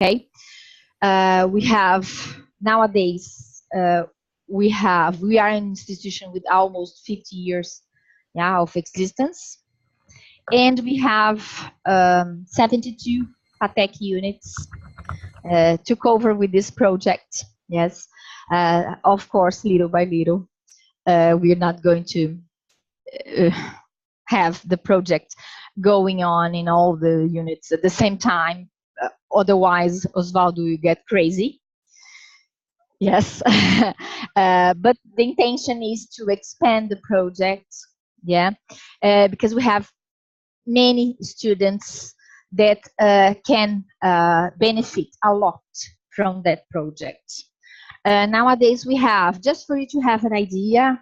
Okay, we have nowadays we are an institution with almost 50 years, yeah, of existence, and we have 72 FATEC units to cover with this project. Yes, of course, little by little, we are not going to have the project going on in all the units at the same time. Otherwise, Osvaldo will get crazy. Yes, but the intention is to expand the project. Yeah, because we have many students that can benefit a lot from that project. Nowadays, we have, just for you to have an idea,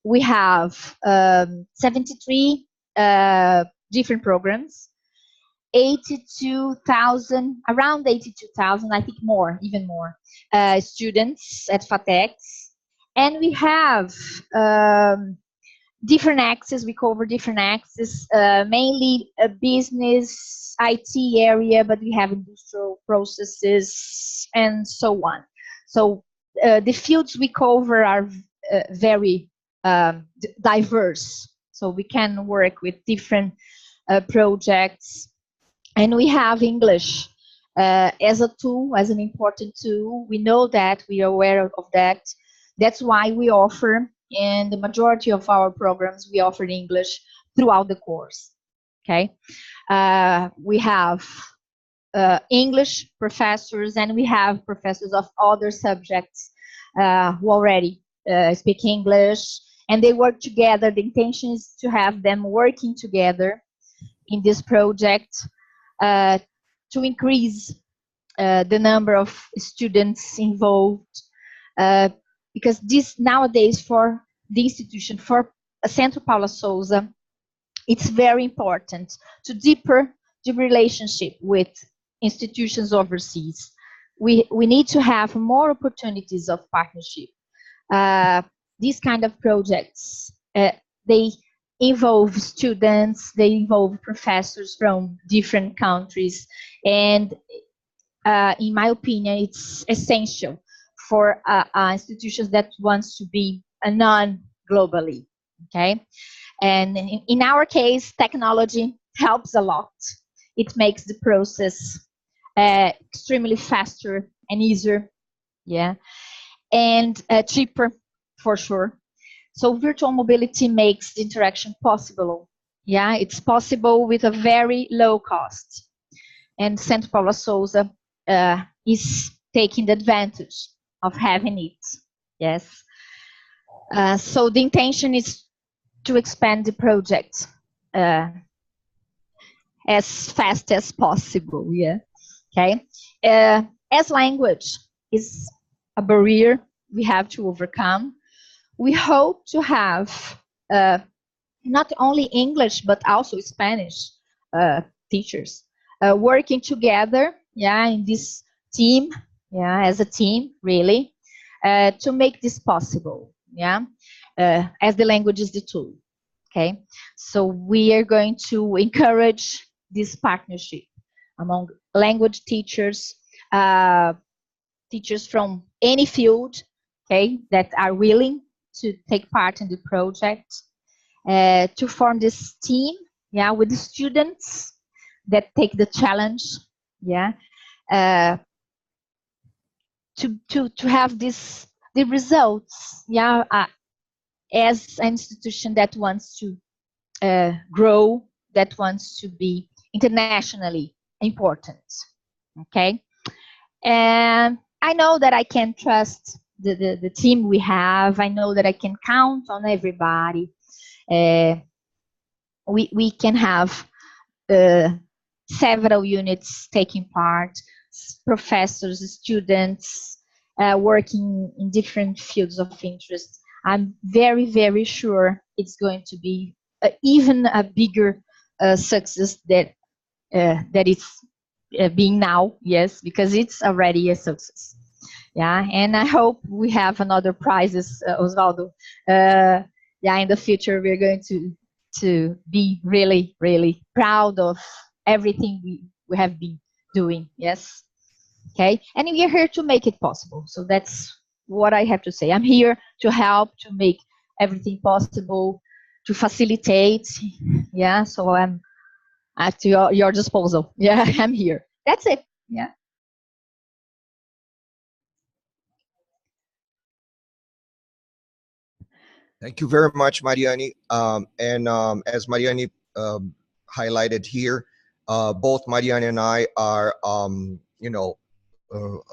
we have 73 different programs, 82,000, around 82,000, I think more, even more, students at FATECs. And we have different axes, we cover different axes, mainly a business, IT area, but we have industrial processes and so on. So the fields we cover are very diverse. So we can work with different projects. And we have English as a tool, as an important tool. We know that, we are aware of that. That's why we offer, in the majority of our programs, we offer English throughout the course. Okay, we have English professors, and we have professors of other subjects who already speak English, and they work together. The intention is to have them working together in this project to increase the number of students involved, because this nowadays, for the institution, for Centro Paula Souza, it's very important to deepen the relationship with institutions overseas. We need to have more opportunities of partnership. These kind of projects, they involve students, they involve professors from different countries, and in my opinion, it's essential for institutions that wants to be non-globally. Okay, and in our case, technology helps a lot. It makes the process extremely faster and easier, yeah, and cheaper for sure. So virtual mobility makes the interaction possible. Yeah, it's possible with a very low cost. And Centro Paula Souza is taking the advantage of having it. Yes. So the intention is to expand the project as fast as possible. Yeah. Okay. As language is a barrier we have to overcome, we hope to have not only English but also Spanish teachers working together, yeah, in this team, yeah, as a team, really, to make this possible, yeah, as the language is the tool. Okay, so we are going to encourage this partnership among language teachers, teachers from any field, okay, that are willing to take part in the project, to form this team, yeah, with the students that take the challenge, yeah, to have this the results, yeah, as an institution that wants to grow, that wants to be internationally important. Okay, and I know that I can trust the team we have. I know that I can count on everybody. We can have several units taking part, professors, students working in different fields of interest. I'm very, very sure it's going to be even a bigger success that it's being now, yes, because it's already a success. Yeah, and I hope we have another prizes, Osvaldo. Yeah, in the future we're going to be really, really proud of everything we have been doing. Yes. Okay. And we are here to make it possible. So that's what I have to say. I'm here to help to make everything possible, to facilitate. Yeah. So I'm at your disposal. Yeah, I'm here. That's it. Yeah. Thank you very much, Mariane. As Mariane highlighted here, both Mariane and I are,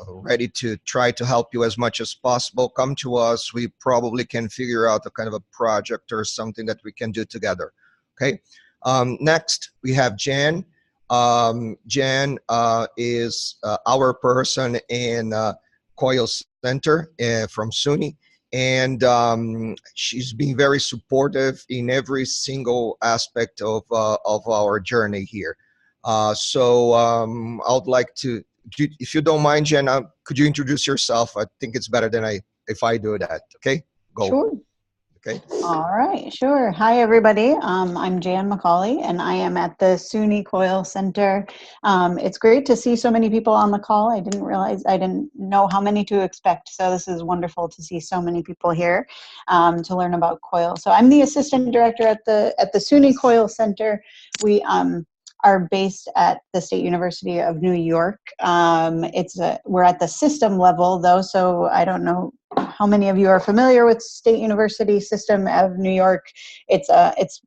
ready to try to help you as much as possible. Come to us. We probably can figure out a kind of a project or something that we can do together. Okay. Next, we have Jan. Jan is our person in COIL Center from SUNY. And she's been very supportive in every single aspect of our journey here. So I would like to, if you don't mind, Jen, could you introduce yourself? I think it's better than if I do that. Okay, go. Sure. Okay. All right, sure. Hi, everybody. I'm Jan McCauley, and I am at the SUNY COIL Center. It's great to see so many people on the call. I didn't know how many to expect, so this is wonderful to see so many people here to learn about COIL. So I'm the assistant director at the SUNY COIL Center. We are based at the State University of New York. We're at the system level, though, so I don't know how many of you are familiar with State University System of New York. It's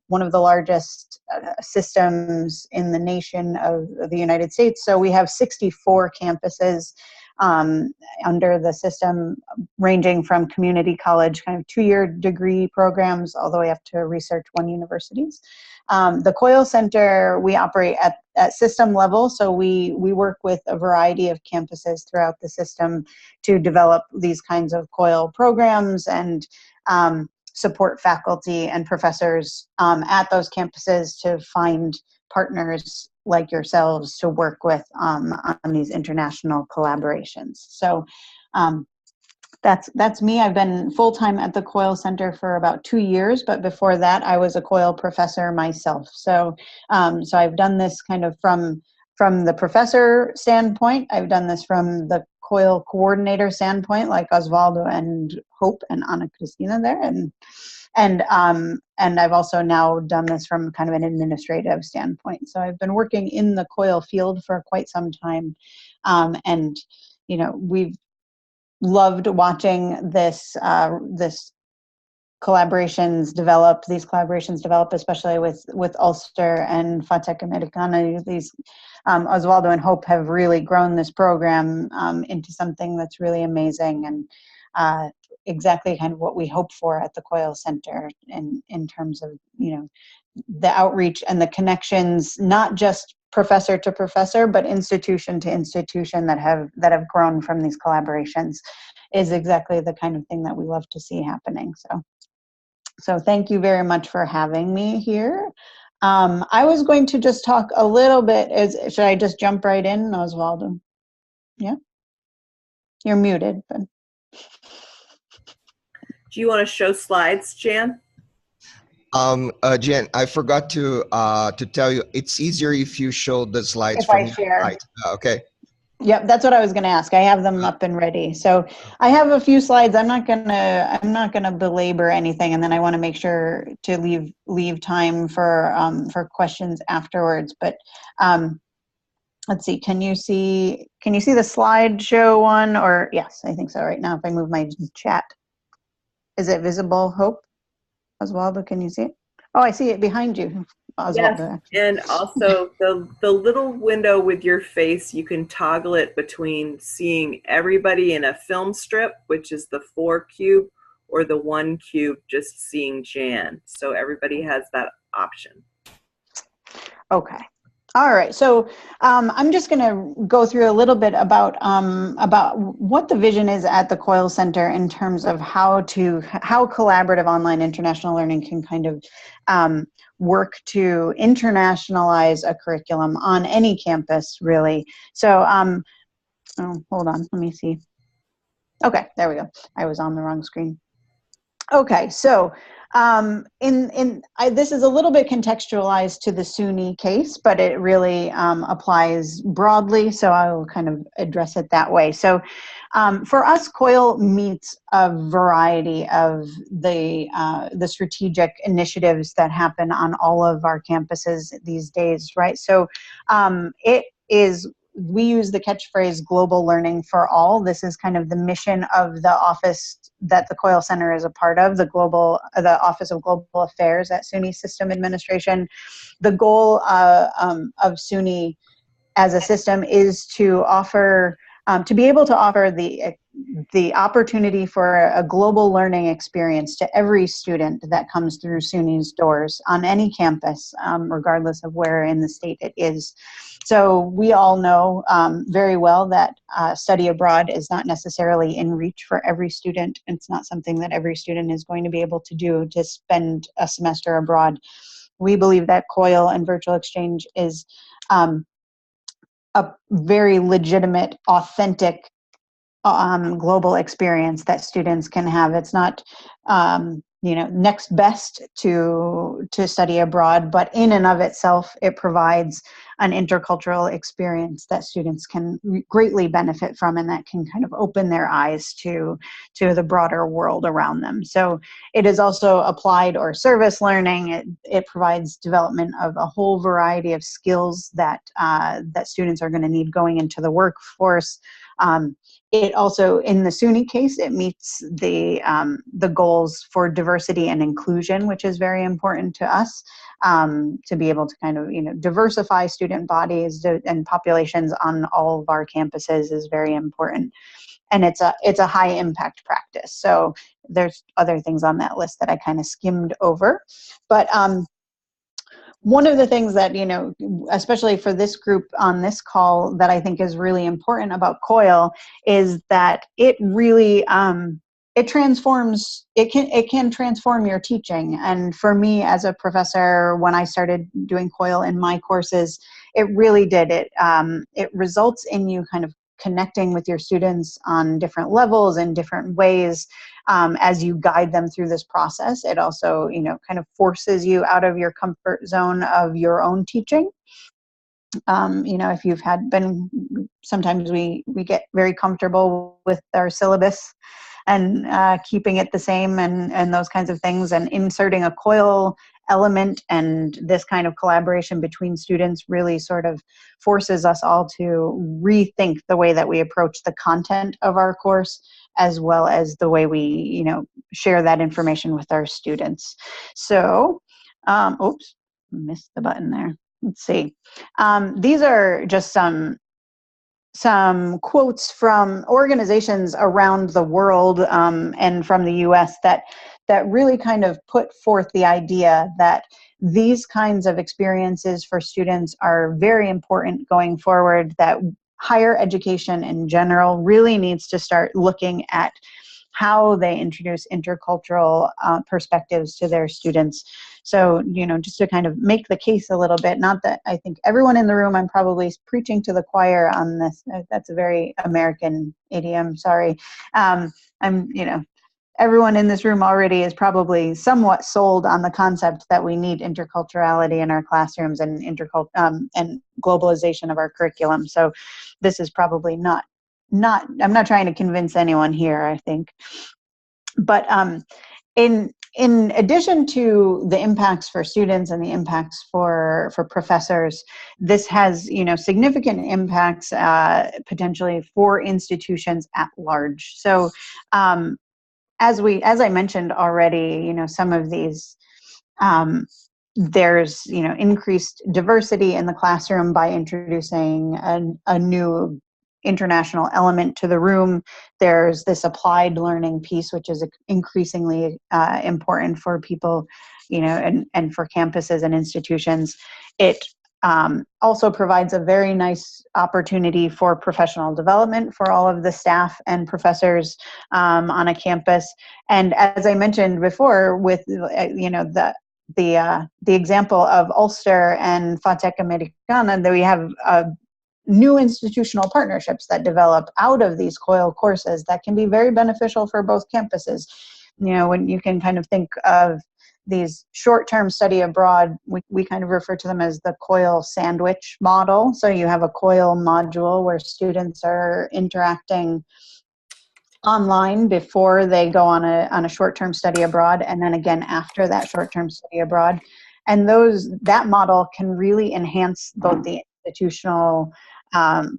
one of the largest systems in the nation of the United States. So we have 64 campuses under the system, ranging from community college, kind of 2-year degree programs, all the way up to Research One universities. The COIL Center, we operate at system level, so we work with a variety of campuses throughout the system to develop these kinds of COIL programs and support faculty and professors at those campuses to find partners like yourselves to work with on these international collaborations. So that's me. I've been full-time at the COIL Center for about 2 years, but before that I was a COIL professor myself. So so I've done this kind of from the professor standpoint. I've done this from the COIL coordinator standpoint, like Osvaldo and Hope and Ana Cristina there, and I've also now done this from kind of an administrative standpoint. So I've been working in the COIL field for quite some time, and you know, we've loved watching this collaborations develop, especially with Ulster and FATEC Americana. These Osvaldo and Hope have really grown this program into something that's really amazing, and exactly kind of what we hope for at the COIL Center in terms of, you know, the outreach and the connections, not just professor to professor, but institution to institution that have grown from these collaborations, is exactly the kind of thing that we love to see happening. So thank you very much for having me here. I was going to just talk a little bit. Should I just jump right in, Osvaldo? Yeah, you're muted. But do you want to show slides, Jan? Jen, I forgot to tell you, it's easier if you show the slides if from I share. Right. Okay. Yep, that's what I was going to ask. I have them up and ready. So I have a few slides. I'm not gonna belabor anything, and then I want to make sure to leave time for questions afterwards. But let's see. Can you see the slideshow one? Or yes, I think so. Right now, if I move my chat, is it visible? Hope, Osvaldo, can you see it? Oh, I see it behind you. Osvaldo, yes, and also the little window with your face, you can toggle it between seeing everybody in a film strip, which is the 4 cube, or the 1 cube, just seeing Jan. So everybody has that option. Okay. All right, so I'm just going to go through a little bit about what the vision is at the COIL Center in terms of how collaborative online international learning can kind of work to internationalize a curriculum on any campus, really. So, oh, hold on, let me see. Okay, there we go. I was on the wrong screen. Okay, so this is a little bit contextualized to the SUNY case, but it really applies broadly, so I will kind of address it that way. So for us, COIL meets a variety of the strategic initiatives that happen on all of our campuses these days, right? So we use the catchphrase global learning for all. This is kind of the mission of the office that the COIL Center is a part of, the Office of Global Affairs at SUNY System Administration. The goal of SUNY as a system is to offer, to be able to offer the opportunity for a global learning experience to every student that comes through SUNY's doors on any campus, regardless of where in the state it is. So we all know very well that study abroad is not necessarily in reach for every student. It's not something that every student is going to be able to do, to spend a semester abroad. We believe that COIL and virtual exchange is a very legitimate, authentic global experience that students can have. It's not, next best to study abroad, but in and of itself, it provides an intercultural experience that students can greatly benefit from, and that can kind of open their eyes to the broader world around them. So it is also applied or service learning. It provides development of a whole variety of skills that students are going to need going into the workforce. It also, in the SUNY case, it meets the goals for diversity and inclusion, which is very important to us, to be able to kind of, diversify student bodies and populations on all of our campuses is very important. And it's a high impact practice. So there's other things on that list that I kind of skimmed over. But one of the things that, especially for this group on this call, that I think is really important about COIL is that it really, it can transform your teaching. And for me as a professor, when I started doing COIL in my courses, it really did. It results in you kind of connecting with your students on different levels and different ways as you guide them through this process. It also, kind of forces you out of your comfort zone of your own teaching. If you've sometimes we get very comfortable with our syllabus and keeping it the same and those kinds of things, and inserting a COIL element and this kind of collaboration between students really sort of forces us all to rethink the way that we approach the content of our course, as well as the way we, share that information with our students. So, oops, missed the button there. Let's see. These are just some quotes from organizations around the world and from the US that really kind of put forth the idea that these kinds of experiences for students are very important going forward, that higher education in general really needs to start looking at how they introduce intercultural perspectives to their students. So, just to kind of make the case a little bit, not that I think everyone in the room, I'm probably preaching to the choir on this. That's a very American idiom, sorry. Everyone in this room already is probably somewhat sold on the concept that we need interculturality in our classrooms and and globalization of our curriculum. So this is probably not, I'm not trying to convince anyone here, I think. But in addition to the impacts for students and the impacts for professors, this has, significant impacts potentially for institutions at large. So as I mentioned already, some of these, there's, increased diversity in the classroom by introducing a new international element to the room. There's this applied learning piece, which is increasingly important for people, and for campuses and institutions. It also provides a very nice opportunity for professional development for all of the staff and professors on a campus. And as I mentioned before, with the example of Ulster and FATEC Americana, that we have new institutional partnerships that develop out of these COIL courses that can be very beneficial for both campuses. when you can kind of think of these short-term study abroad, we kind of refer to them as the COIL sandwich model. So you have a COIL module where students are interacting online before they go on a short-term study abroad, and then again after that short-term study abroad. And that model can really enhance both the institutional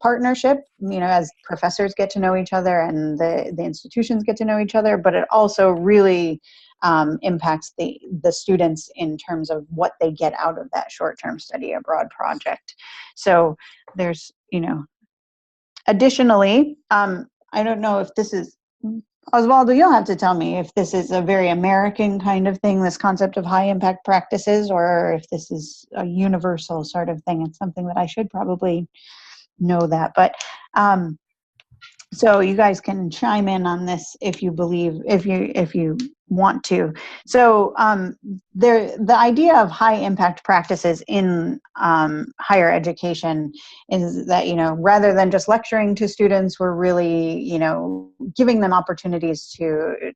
partnership, as professors get to know each other and the institutions get to know each other, but it also really impacts the students in terms of what they get out of that short-term study abroad project. So there's, additionally, I don't know if this is, Osvaldo, you'll have to tell me if this is a very American kind of thing, this concept of high impact practices, or if this is a universal sort of thing. It's something that I should probably know that. But so you guys can chime in on this if you want to. So the idea of high impact practices in higher education is that, rather than just lecturing to students, we're really, giving them opportunities to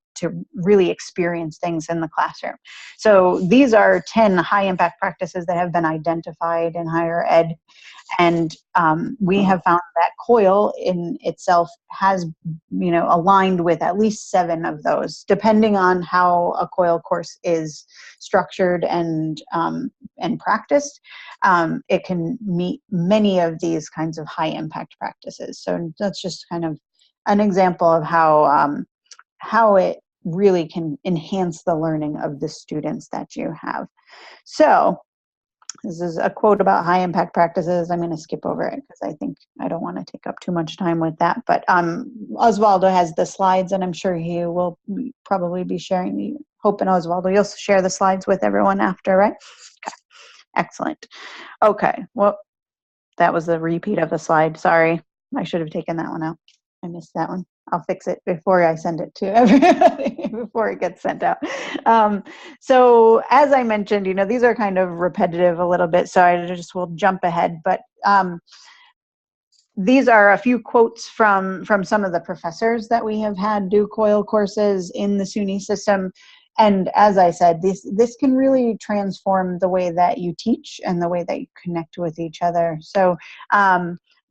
really experience things in the classroom. So these are 10 high impact practices that have been identified in higher ed. And we have found that COIL in itself has, aligned with at least 7 of those, depending on how a COIL course is structured and practiced. It can meet many of these kinds of high impact practices. So that's just kind of an example of how it really can enhance the learning of the students that you have. So this is a quote about high impact practices. I'm going to skip over it because I don't want to take up too much time with that. But Osvaldo has the slides, and I'm sure he will probably be sharing. Hope and Osvaldo, you'll share the slides with everyone after, right? Okay. Excellent. Okay. Well, that was the repeat of the slide. Sorry, I should have taken that one out. I missed that one. I'll fix it before I send it to everybody, before it gets sent out. So as I mentioned, these are kind of repetitive a little bit, so I just will jump ahead. But these are a few quotes from some of the professors that we have had do COIL courses in the SUNY system. And as I said, this can really transform the way that you teach and the way that you connect with each other. So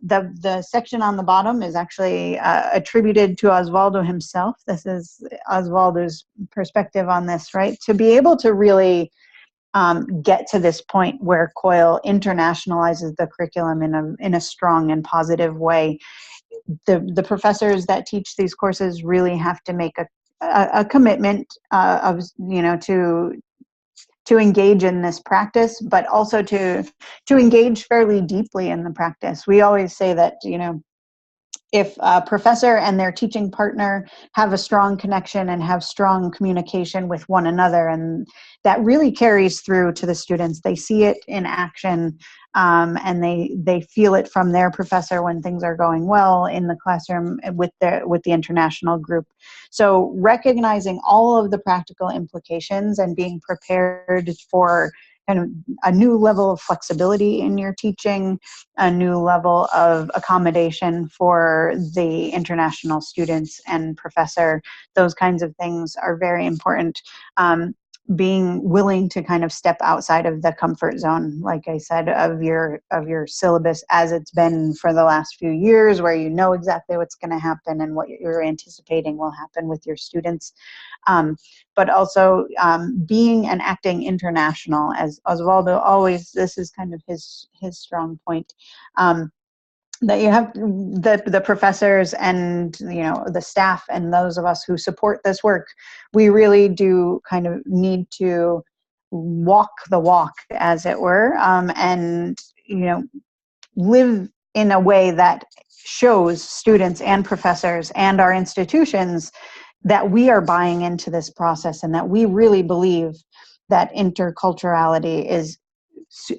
the section on the bottom is actually attributed to Osvaldo himself. This is Osvaldo's perspective on this, right? To be able to really get to this point where COIL internationalizes the curriculum in a strong and positive way, the professors that teach these courses really have to make a commitment of to engage in this practice, but also to engage fairly deeply in the practice. We always say that, if a professor and their teaching partner have a strong connection and have strong communication with one another, and that really carries through to the students. They see it in action, and they feel it from their professor when things are going well in the classroom with the international group. So recognizing all of the practical implications and being prepared for kind of a new level of flexibility in your teaching, a new level of accommodation for the international students and professor. Those kinds of things are very important. Being willing to kind of step outside of the comfort zone, like I said, of your syllabus as it's been for the last few years, where you know exactly what's going to happen and what you're anticipating will happen with your students. But also being and acting international, as Osvaldo always, this is kind of his strong point. That you have the professors and the staff and those of us who support this work, we really do kind of need to walk the walk, as it were, and live in a way that shows students and professors and our institutions that we are buying into this process and that we really believe that interculturality is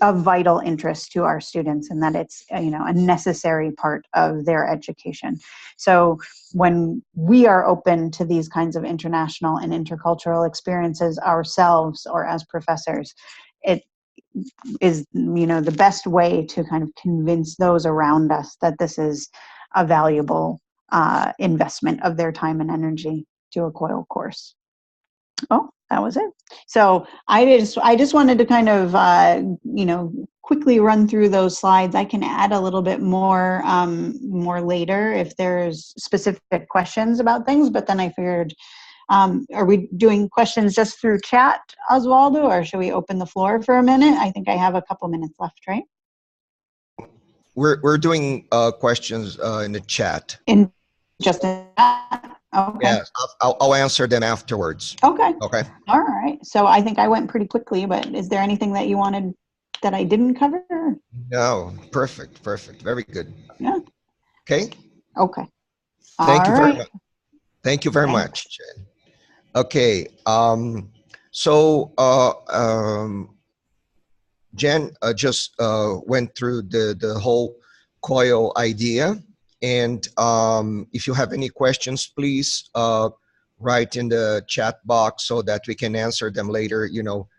of vital interest to our students and that it's a necessary part of their education. So when we are open to these kinds of international and intercultural experiences ourselves or as professors, it is the best way to kind of convince those around us that this is a valuable investment of their time and energy to a COIL course. Oh, that was it. So I just wanted to kind of, you know, quickly run through those slides. I can add a little bit more, more later if there's specific questions about things, but then I figured, are we doing questions just through chat, Osvaldo, or should we open the floor for a minute? I think I have a couple minutes left, right? We're doing questions in the chat. In just in chat? Okay. Yes, I'll answer them afterwards. Okay. Okay. All right. So I think I went pretty quickly, but is there anything that you wanted that I didn't cover? No, perfect, perfect, very good. Yeah. Okay. Okay. Thank you All very right. much. Thank you very Thanks. much, Jen. Okay. So Jen just went through the whole COIL idea, and if you have any questions, please write in the chat box so that we can answer them later. You know,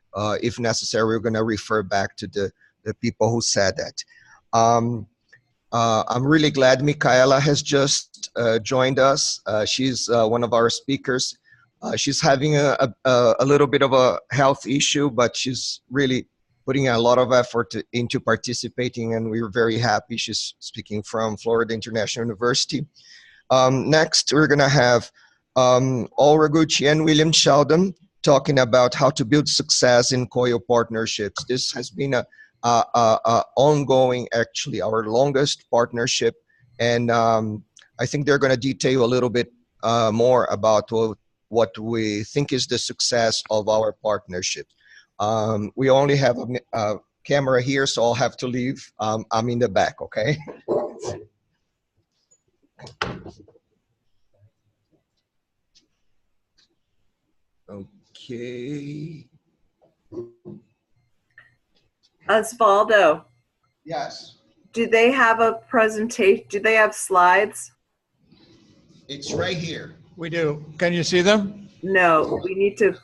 if necessary, we're going to refer back to the people who said that. I'm really glad Michaela has just joined us. She's one of our speakers. She's having a little bit of a health issue, but she's really putting a lot of effort into participating, and we're very happy. She's speaking from Florida International University. Next, we're going to have Ragucci and William Sheldon talking about how to build success in COIL partnerships. This has been a ongoing, actually, our longest partnership, and I think they're going to detail a little bit more about what we think is the success of our partnership. We only have a camera here, so I'll have to leave. I'm in the back, okay? Okay. Osvaldo, Yes, do they have a presentation? Do they have slides? it's right here. We do. Can you see them? No, we need to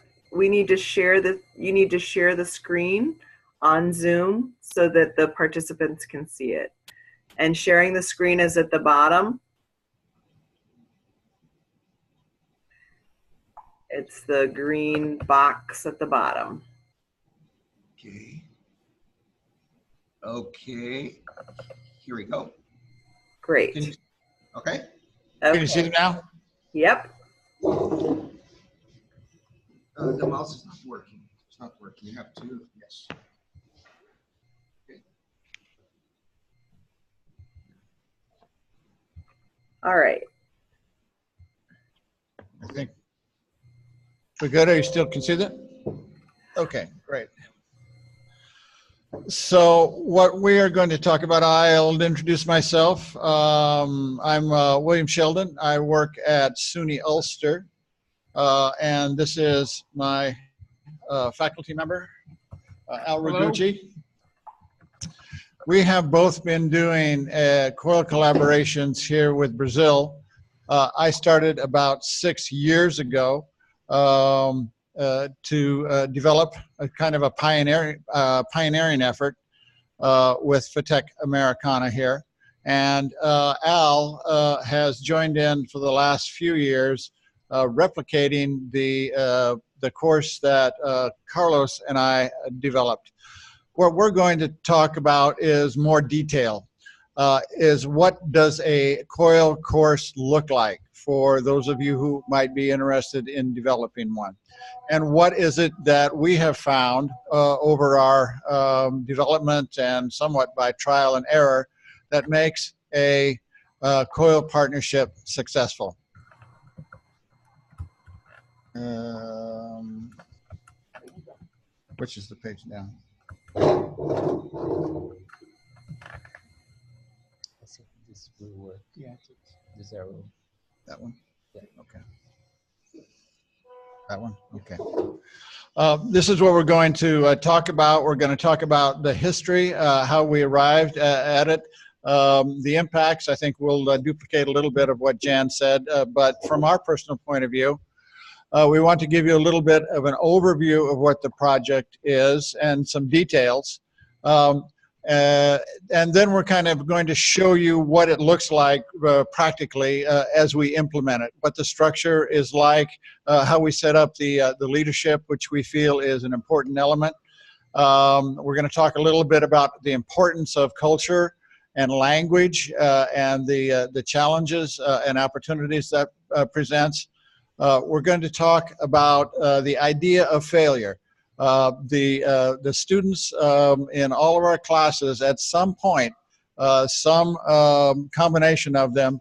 share you need to share the screen on Zoom so that the participants can see it. And sharing the screen is at the bottom. It's the green box at the bottom. Okay. Okay. Here we go. Great. Can you, okay. Can you see them now? Yep. The mouse is not working. It's not working. You have to, yes. Okay. All right. I think we're good. Are you still can see that? Okay, great. So what we are going to talk about, I'll introduce myself. I'm William Sheldon. I work at SUNY Ulster, and this is my faculty member, Al Ragucci. We have both been doing COIL collaborations here with Brazil. I started about 6 years ago to develop a kind of a pioneering effort with FATEC Americana here. And Al has joined in for the last few years, replicating the course that Carlos and I developed. What we're going to talk about is more detail, is what does a COIL course look like for those of you who might be interested in developing one. And what is it that we have found over our development and somewhat by trial and error that makes a COIL partnership successful? Which is the page now? I think this will work. Yeah. This arrow. That one? Yeah. Okay. That one? Okay. This is what we're going to talk about. We're going to talk about the history, how we arrived at it, the impacts. I think we'll duplicate a little bit of what Jan said, but from our personal point of view, we want to give you a little bit of an overview of what the project is and some details. And then we're kind of going to show you what it looks like practically as we implement it, what the structure is like, how we set up the leadership, which we feel is an important element. We're going to talk a little bit about the importance of culture and language and the challenges and opportunities that presents. We're going to talk about the idea of failure. The students in all of our classes at some point, some combination of them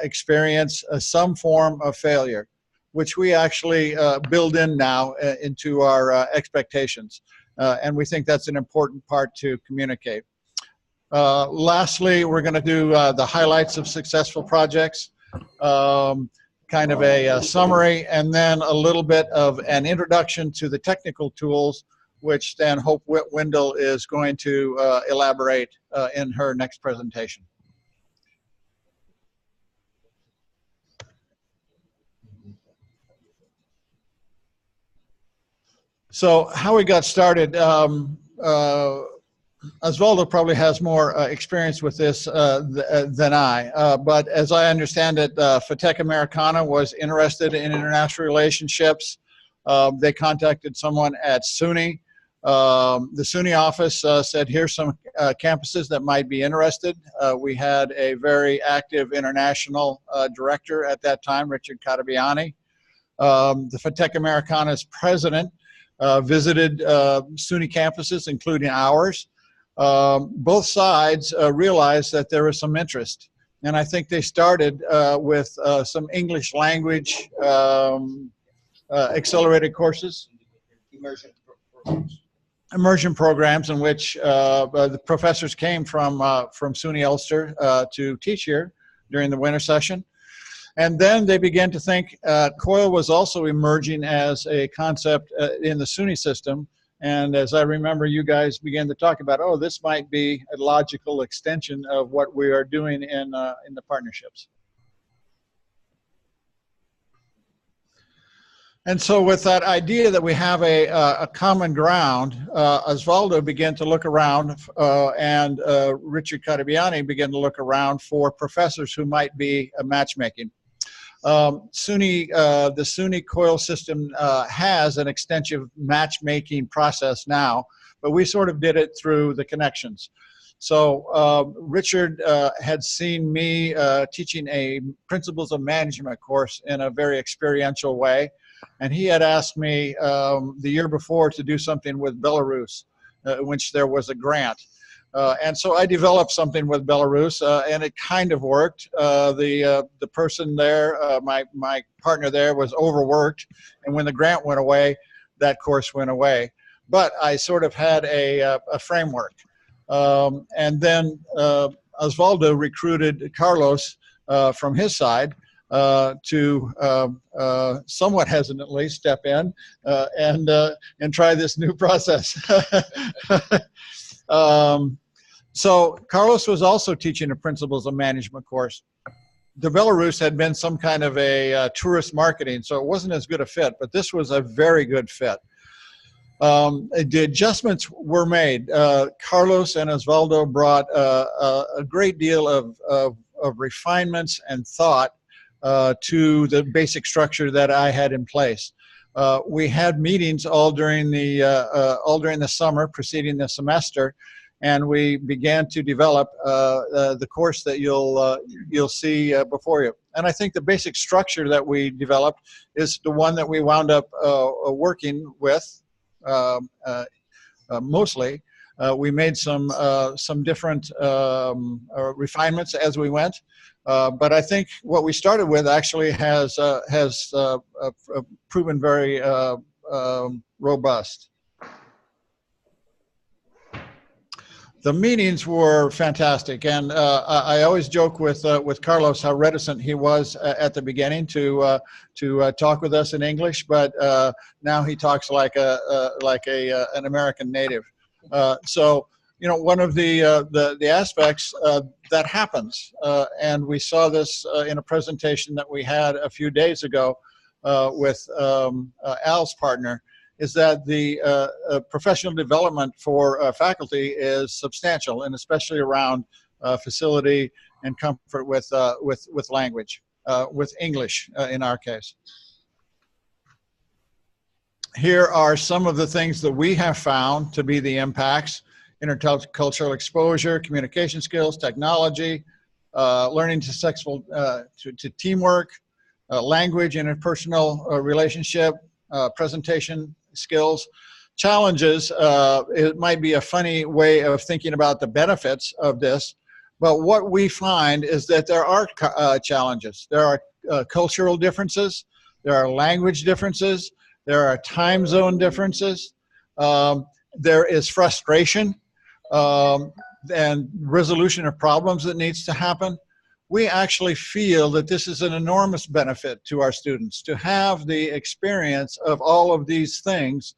experience some form of failure, which we actually build in now into our expectations. And we think that's an important part to communicate. Lastly, we're going to do the highlights of successful projects. Kind of a summary, and then a little bit of an introduction to the technical tools, which then Hope Windle is going to elaborate in her next presentation. So how we got started, Osvaldo probably has more experience with this than I, but as I understand it, FATEC Americana was interested in international relationships. They contacted someone at SUNY. The SUNY office said, here's some campuses that might be interested. We had a very active international director at that time, Richard Catabiani. The FATEC Americana's president visited SUNY campuses, including ours. Both sides realized that there was some interest, and I think they started with some English language accelerated courses, immersion programs in which the professors came from SUNY Ulster to teach here during the winter session. And then they began to think COIL was also emerging as a concept in the SUNY system. And as I remember, you guys began to talk about, oh, this might be a logical extension of what we are doing in the partnerships. And so with that idea that we have a common ground, Osvaldo began to look around and Richard Catabiani began to look around for professors who might be matchmaking. The SUNY COIL system has an extensive matchmaking process now, but we sort of did it through the connections. So Richard had seen me teaching a Principles of Management course in a very experiential way, and he had asked me the year before to do something with Belarus, in which there was a grant. And so I developed something with Belarus, and it kind of worked. The person there, my partner there, was overworked, and when the grant went away, that course went away. But I sort of had a framework. And then Osvaldo recruited Carlos from his side to somewhat hesitantly step in and try this new process. So Carlos was also teaching a Principles of Management course. The Belarus had been some kind of a tourist marketing, so it wasn't as good a fit, but this was a very good fit. The adjustments were made. Carlos and Osvaldo brought a great deal of refinements and thought to the basic structure that I had in place. We had meetings all during the summer preceding the semester, and we began to develop the course that you'll see before you. And I think the basic structure that we developed is the one that we wound up working with mostly. We made some different refinements as we went, but I think what we started with actually has proven very robust. The meetings were fantastic, and I always joke with Carlos how reticent he was at the beginning to talk with us in English, but now he talks like an American native. So you know, one of the aspects that happens, and we saw this in a presentation that we had a few days ago with Al's partner, is that the professional development for faculty is substantial, and especially around facility and comfort with language, with English in our case. Here are some of the things that we have found to be the impacts: intercultural exposure, communication skills, technology, learning to teamwork, language, interpersonal relationship, presentation skills. Challenges, it might be a funny way of thinking about the benefits of this, but what we find is that there are challenges. There are cultural differences, there are language differences, there are time zone differences, there is frustration and resolution of problems that needs to happen. We actually feel that this is an enormous benefit to our students to have the experience of all of these things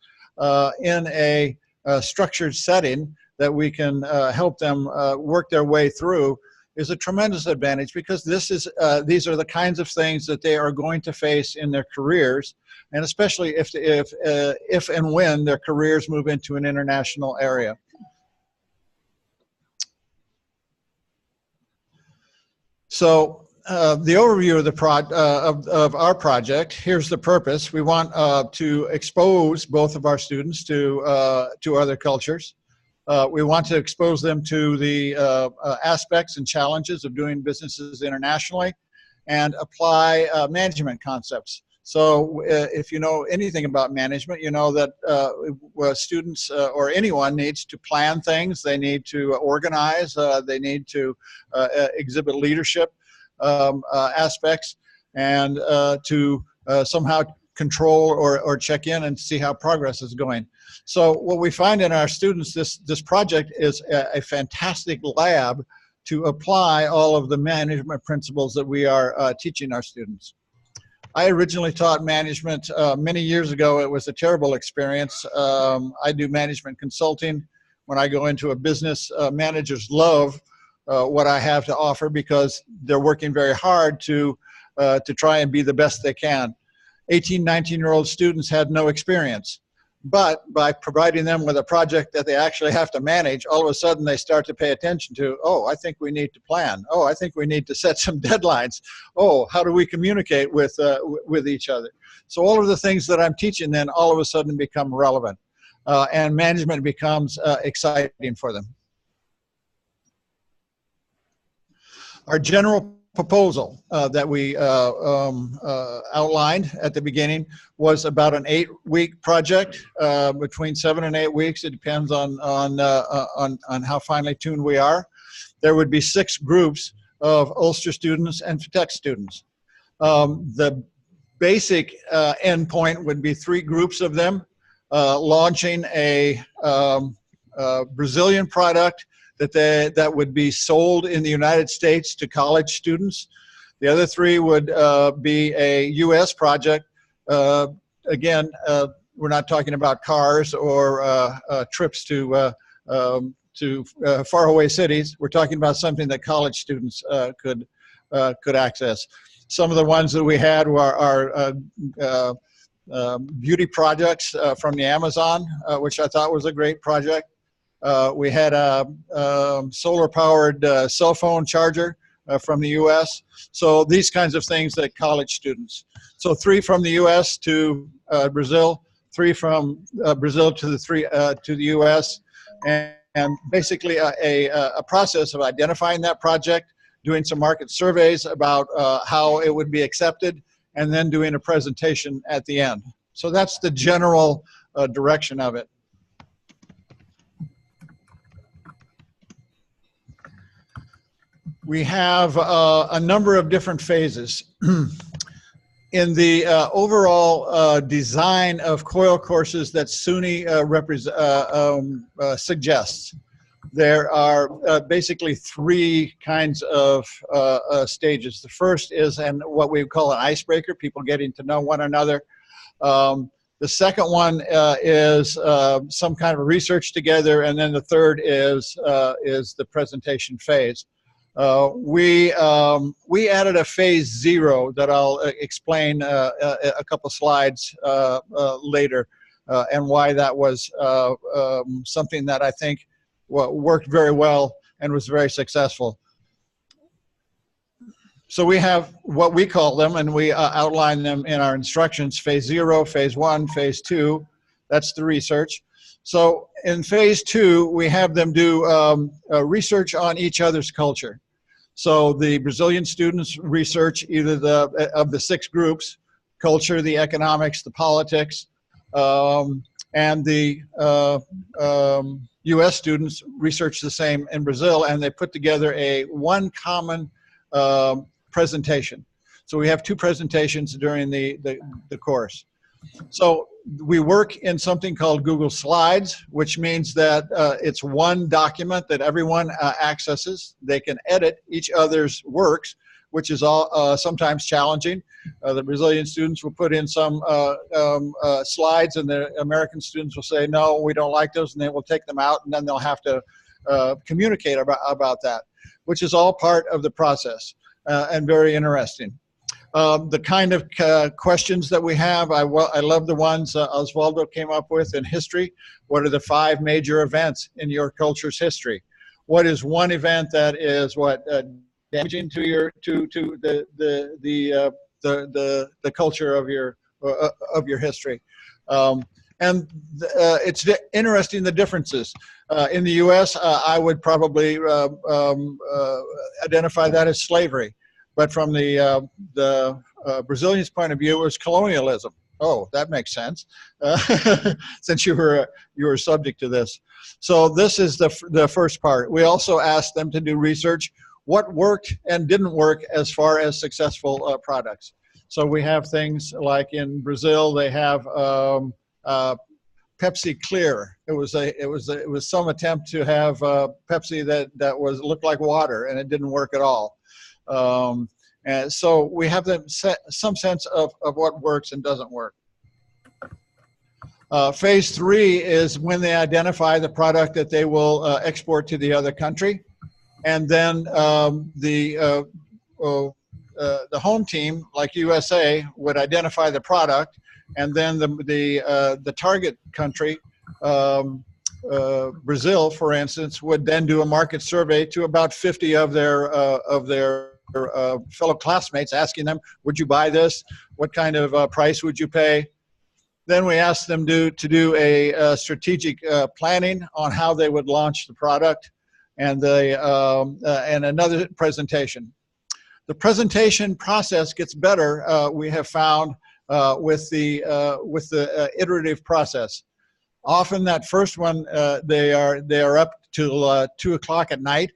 in a structured setting that we can help them work their way through is a tremendous advantage, because these are the kinds of things that they are going to face in their careers, and especially if and when their careers move into an international area. So the overview of our project, here's the purpose. We want to expose both of our students to other cultures. We want to expose them to the aspects and challenges of doing businesses internationally, and apply management concepts. So if you know anything about management, you know that students or anyone needs to plan things, they need to organize, they need to exhibit leadership aspects, and to somehow control or check in and see how progress is going. So what we find in our students, this project is a fantastic lab to apply all of the management principles that we are teaching our students. I originally taught management many years ago. It was a terrible experience. I do management consulting. When I go into a business, managers love what I have to offer, because they're working very hard to try and be the best they can. 18, 19-year-old students had no experience. But by providing them with a project that they actually have to manage, all of a sudden they start to pay attention to, oh, I think we need to plan. Oh, I think we need to set some deadlines. Oh, how do we communicate with each other? So all of the things that I'm teaching then all of a sudden become relevant, and management becomes exciting for them. Our general proposal that we outlined at the beginning was about an 8-week project, between 7 and 8 weeks. It depends on how finely tuned we are. There would be 6 groups of Ulster students and FTech students. The basic endpoint would be 3 groups of them launching a Brazilian product that would be sold in the United States to college students. The other 3 would be a U.S. project. Again, we're not talking about cars or trips to faraway cities. We're talking about something that college students could access. Some of the ones that we had were our beauty projects from the Amazon, which I thought was a great project. We had a solar-powered cell phone charger from the U.S. So these kinds of things that college students. So 3 from the U.S. to Brazil, 3 from Brazil to the U.S. And basically a process of identifying that project, doing some market surveys about how it would be accepted, and then doing a presentation at the end. So that's the general direction of it. We have a number of different phases. In the overall design of COIL courses that SUNY suggests, there are basically 3 kinds of stages. The first is what we call an icebreaker, people getting to know one another. The second one is some kind of research together, and then the third is the presentation phase. We added a phase 0 that I'll explain a couple slides later. and why that was something that I think worked very well and was very successful. So we have what we call them, and we outline them in our instructions: phase 0, phase 1, phase 2. That's the research. So in phase 2, we have them do research on each other's culture. So the Brazilian students research either of the 6 groups: culture, the economics, the politics, and the US students research the same in Brazil, and they put together one common presentation. So we have 2 presentations during the course. So we work in something called Google Slides, which means that it's one document that everyone accesses. They can edit each other's works, which is sometimes challenging. The Brazilian students will put in some slides, and the American students will say, no, we don't like those, and then we'll take them out, and then they'll have to communicate about that, which is all part of the process and very interesting. The kind of questions that we have, I love the ones Osvaldo came up with in history. What are the 5 major events in your culture's history? What is one event that is damaging to the culture of your history? It's interesting, the differences. In the U.S., I would probably identify that as slavery. But from the Brazilians' point of view, it was colonialism. Oh, that makes sense, since you were subject to this. So this is the first part. We also asked them to do research: what worked and didn't work as far as successful products. So we have things like in Brazil, they have Pepsi Clear. It was some attempt to have Pepsi that looked like water, and it didn't work at all. And so we have some sense of what works and doesn't work. Phase 3 is when they identify the product that they will export to the other country, and then the home team, like USA, would identify the product, and then the target country, Brazil, for instance, would then do a market survey to about 50 of their fellow classmates, asking them, would you buy this? What kind of price would you pay? Then we asked them to do a strategic planning on how they would launch the product, and another presentation. The presentation process gets better, we have found, with the iterative process. Often that first one, they are up till 2 o'clock at night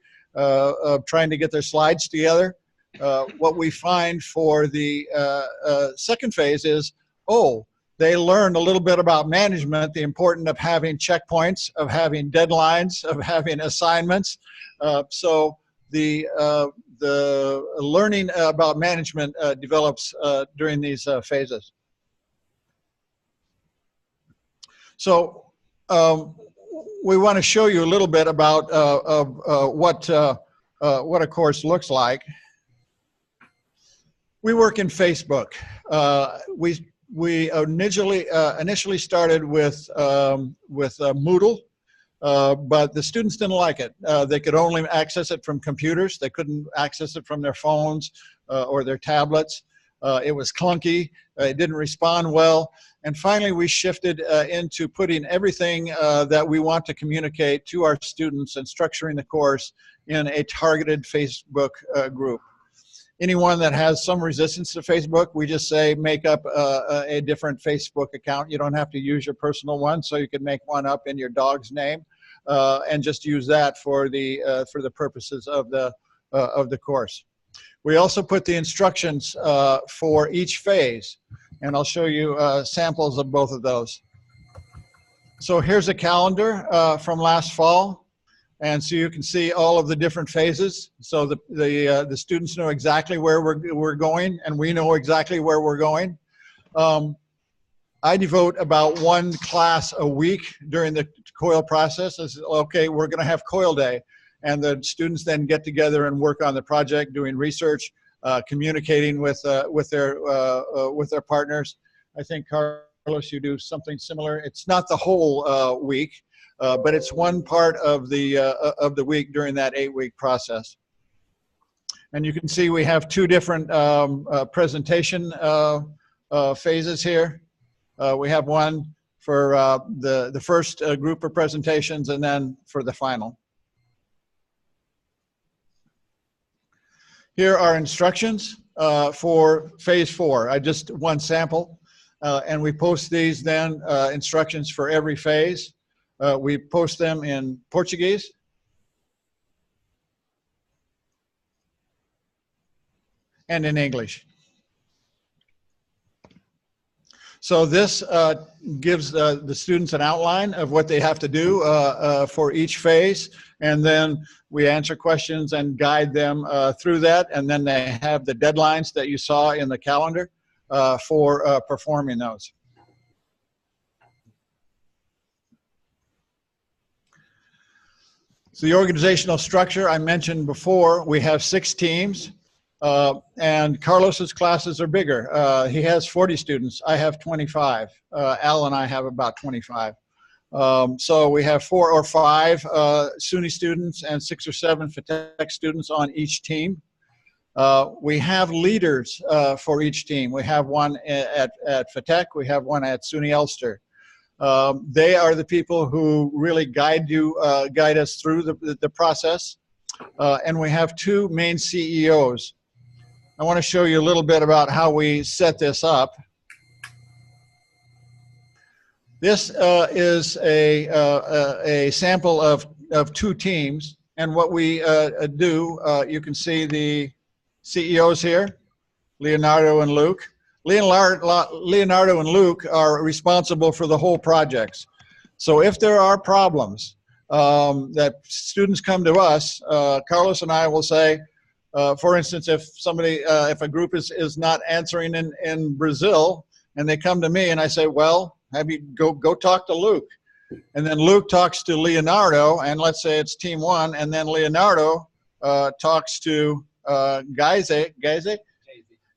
trying to get their slides together. What we find for the second phase is, they learned a little bit about management, the importance of having checkpoints, of having deadlines, of having assignments. So the learning about management develops during these phases. So we want to show you a little bit about what a course looks like. We work in Facebook. We initially started with Moodle, but the students didn't like it. They could only access it from computers. They couldn't access it from their phones or their tablets. It was clunky. It didn't respond well. And finally, we shifted into putting everything that we want to communicate to our students and structuring the course in a targeted Facebook group. Anyone that has some resistance to Facebook, we just say make up a different Facebook account. You don't have to use your personal one, so you can make one up in your dog's name and just use that for the purposes of the course. We also put the instructions for each phase, and I'll show you samples of both of those. So here's a calendar from last fall. And so you can see all of the different phases. So the students know exactly where we're going, and we know exactly where we're going. I devote about 1 class a week during the COIL process. I say, okay, we're going to have COIL day. And the students then get together and work on the project, doing research, communicating with their partners. I think Carl Carlos, you do something similar. It's not the whole week, but it's one part of the week during that 8-week process. And you can see we have two different presentation phases here. We have one for the first group of presentations, and then for the final. Here are instructions for phase 4. I just one sample, and we post these then instructions for every phase. We post them in Portuguese, and in English. So this gives the students an outline of what they have to do for each phase, and then we answer questions and guide them through that, and then they have the deadlines that you saw in the calendar for performing those. So the organizational structure I mentioned before, we have 6 teams. And Carlos's classes are bigger. He has 40 students. I have 25. Al and I have about 25. So we have 4 or 5 SUNY students and 6 or 7 FTech students on each team. We have leaders for each team. We have one at FTech. We have one at SUNY Ulster. They are the people who really guide us through the process. And we have 2 main CEOs. I want to show you a little bit about how we set this up. This is a sample of 2 teams, and what we do, you can see the CEOs here, Leonardo and Luke. Leonardo and Luke are responsible for the whole projects. So if there are problems that students come to us, Carlos and I will say, for instance, if a group is not answering in Brazil, and they come to me and I say, well, have you go talk to Luke, and then Luke talks to Leonardo, and let's say it's team 1, and then Leonardo talks to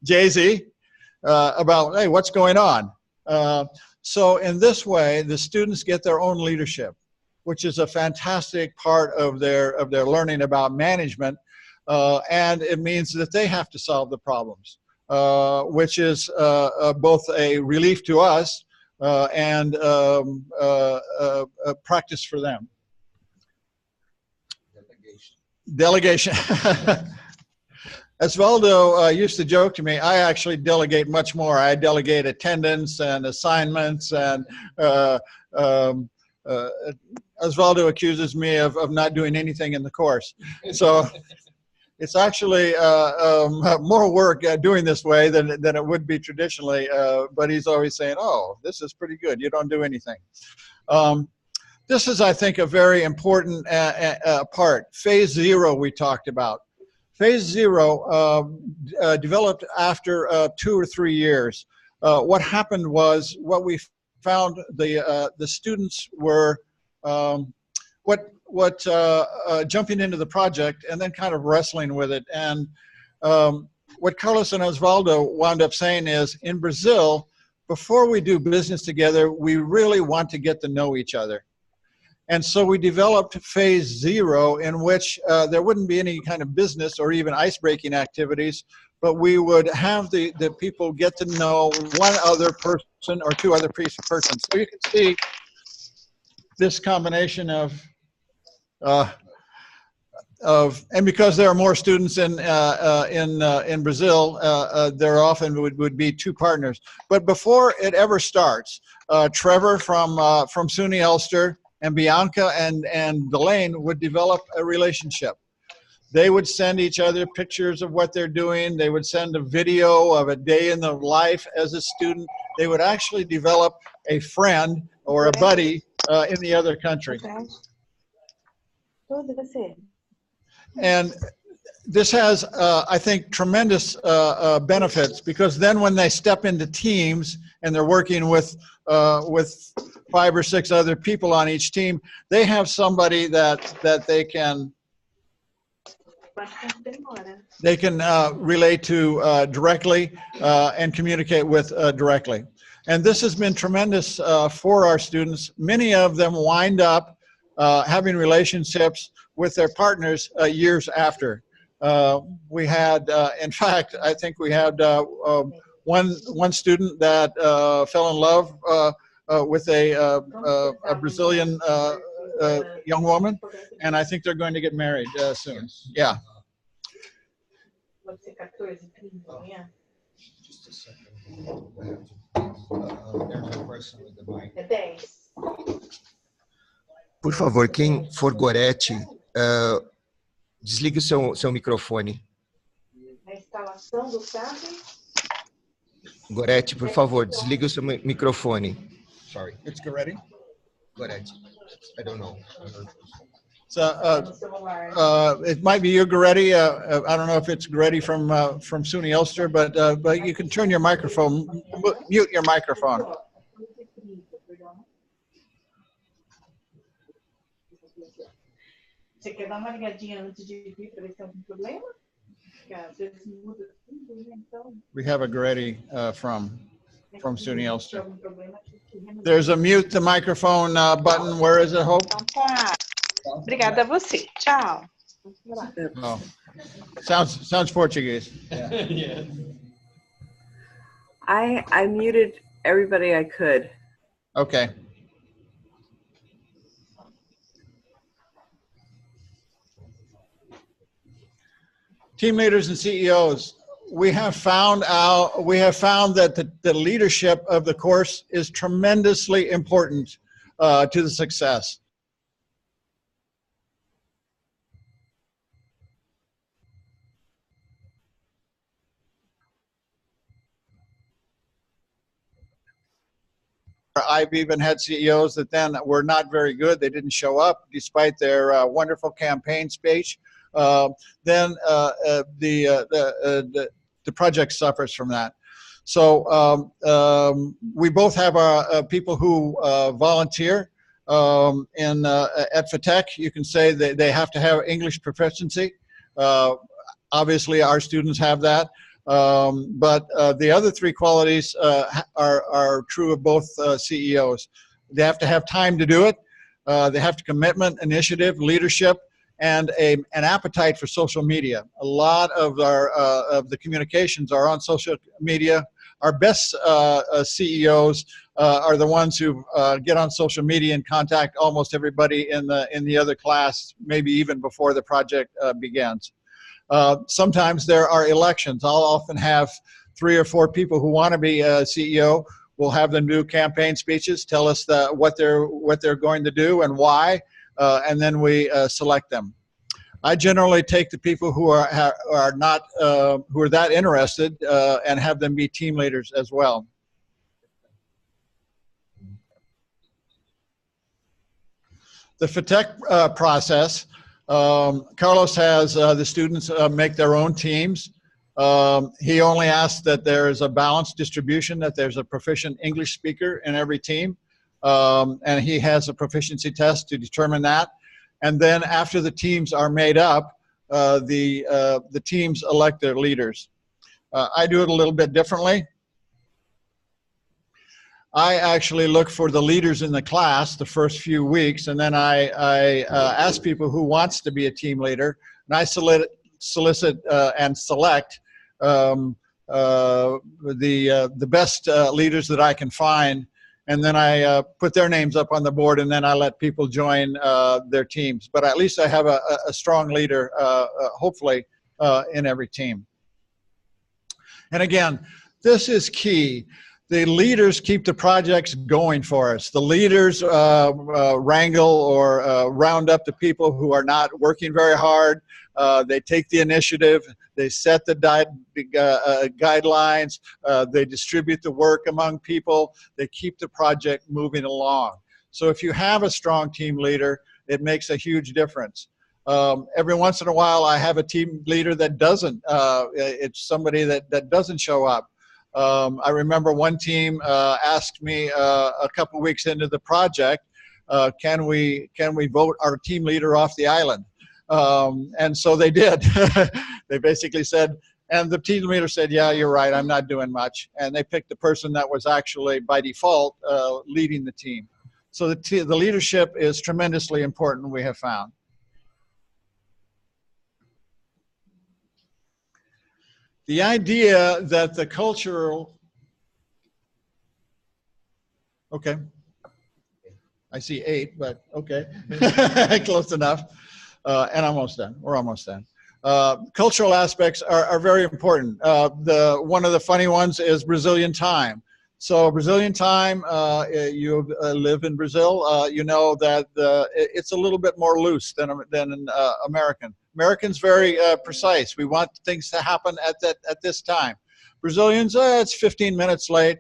Jay-Z about, hey, what's going on? So in this way, the students get their own leadership, which is a fantastic part of their learning about management. And it means that they have to solve the problems, which is both a relief to us and a practice for them. Delegation. Osvaldo used to joke to me, I actually delegate much more. I delegate attendance and assignments, and Osvaldo accuses me of not doing anything in the course. So it's actually more work doing this way than it would be traditionally, but he's always saying, oh, this is pretty good, you don't do anything. This is, I think, a very important part. Phase 0 we talked about. Phase 0 developed after 2 or 3 years. What happened was, what we found, the students were jumping into the project and then kind of wrestling with it. And what Carlos and Osvaldo wound up saying is, in Brazil, before we do business together, we really want to get to know each other. And so we developed phase 0, in which there wouldn't be any kind of business or even ice-breaking activities, but we would have the people get to know one other person or 2 other persons. So you can see this combination of, and because there are more students in Brazil, there often would be 2 partners. But before it ever starts, Trevor from SUNY Ulster and Bianca and Delane would develop a relationship. They would send each other pictures of what they're doing. They would send a video of a day in the life as a student. They would actually develop a friend or a buddy in the other country. And this has, I think, tremendous benefits, because then when they step into teams and they're working with 5 or 6 other people on each team, they have somebody that they can relate to directly and communicate with directly. And this has been tremendous for our students. Many of them wind up having relationships with their partners years after. We had, in fact, I think we had one student that fell in love with a Brazilian young woman, and I think they're going to get married soon. Yeah. Just a second. There's a person with the mic. Por favor, quem for Gorete, desligue o seu microfone. A instalação do cabo. Gorete, por favor, desligue o seu microfone. Sorry. It's Goretti? Gorete. I don't know. So, it might be you, Goretti. I don't know if it's Goretti from SUNY Ulster, but you can turn your microphone, mute your microphone. Você quer dar uma ligadinha antes de vir para ver se tem algum problema? Porque às vezes muda tudo, né? Então. We have a Goretti from SUNY Ulster. There's a mute the microphone button. Where is it, Hope? Então tá. Obrigada a você. Tchau. Oh. Sounds Portuguese. Yeah. I muted everybody I could. Okay. Team leaders and CEOs, we have found that the leadership of the course is tremendously important to the success. I've even had CEOs that then were not very good. They didn't show up despite their wonderful campaign speech. Then the project suffers from that. So we both have people who volunteer at FATEC. You can say that they have to have English proficiency. Obviously, our students have that. But the other three qualities are true of both CEOs. They have to have time to do it. They have to commitment, initiative, leadership, and an appetite for social media. A lot of the communications are on social media. Our best CEOs are the ones who get on social media and contact almost everybody in the other class, maybe even before the project begins. Sometimes there are elections. I'll often have 3 or 4 people who want to be a CEO. We'll have them do campaign speeches, tell us what they're going to do and why, and then we select them. I generally take the people who are that interested and have them be team leaders as well. The FATEC process. Carlos has the students make their own teams. He only asks that there is a balanced distribution, that there's a proficient English speaker in every team, and he has a proficiency test to determine that. And then after the teams are made up, the teams elect their leaders. I do it a little bit differently. I actually look for the leaders in the class the first few weeks, and then I ask people who wants to be a team leader, and I solicit and select the best leaders that I can find, and then I put their names up on the board, and then I let people join their teams. But at least I have a strong leader, hopefully, in every team. And again, this is key. The leaders keep the projects going for us. The leaders wrangle or round up the people who are not working very hard. They take the initiative. They set the guidelines. They distribute the work among people. They keep the project moving along. So if you have a strong team leader, it makes a huge difference. Every once in a while, I have a team leader that doesn't. It's somebody that doesn't show up. I remember one team asked me a couple weeks into the project, can we vote our team leader off the island? And so they did. They basically said, And the team leader said, yeah, you're right, I'm not doing much. And they picked the person that was actually, by default, leading the team. So the leadership is tremendously important, we have found. The idea that the cultural, okay, I see 8, but okay, close enough. And almost done, we're almost done. Cultural aspects are very important. One of the funny ones is Brazilian time. So Brazilian time, you live in Brazil, you know that it's a little bit more loose than American. Americans very precise. We want things to happen at this time. Brazilians, it's 15 minutes late.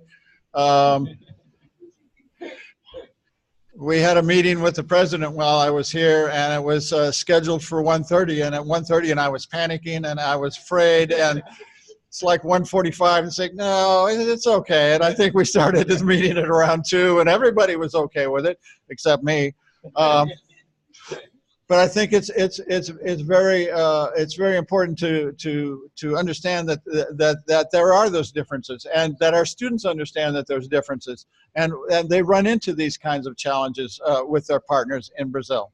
We had a meeting with the president while I was here, and it was scheduled for 1:30, and at 1:30, and I was panicking, and I was afraid, and it's like 1:45, and saying, no, it's okay. And I think we started this meeting at around 2, and everybody was okay with it, except me. But I think it's very important to understand that there are those differences, and that our students understand that there's differences, and they run into these kinds of challenges with their partners in Brazil.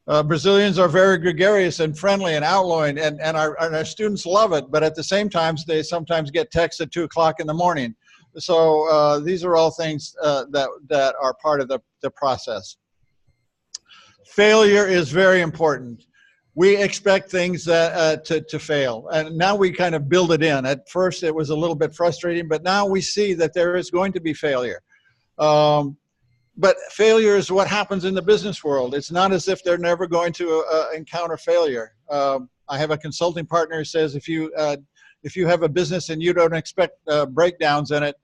Brazilians are very gregarious and friendly and outgoing, and our students love it, but at the same time, they sometimes get texts at 2 o'clock in the morning. So these are all things that are part of the process. Failure is very important. We expect things to fail, and now we kind of build it in. At first, it was a little bit frustrating, but now we see that there is going to be failure. But failure is what happens in the business world. It's not as if they're never going to encounter failure. I have a consulting partner who says if you have a business and you don't expect breakdowns in it,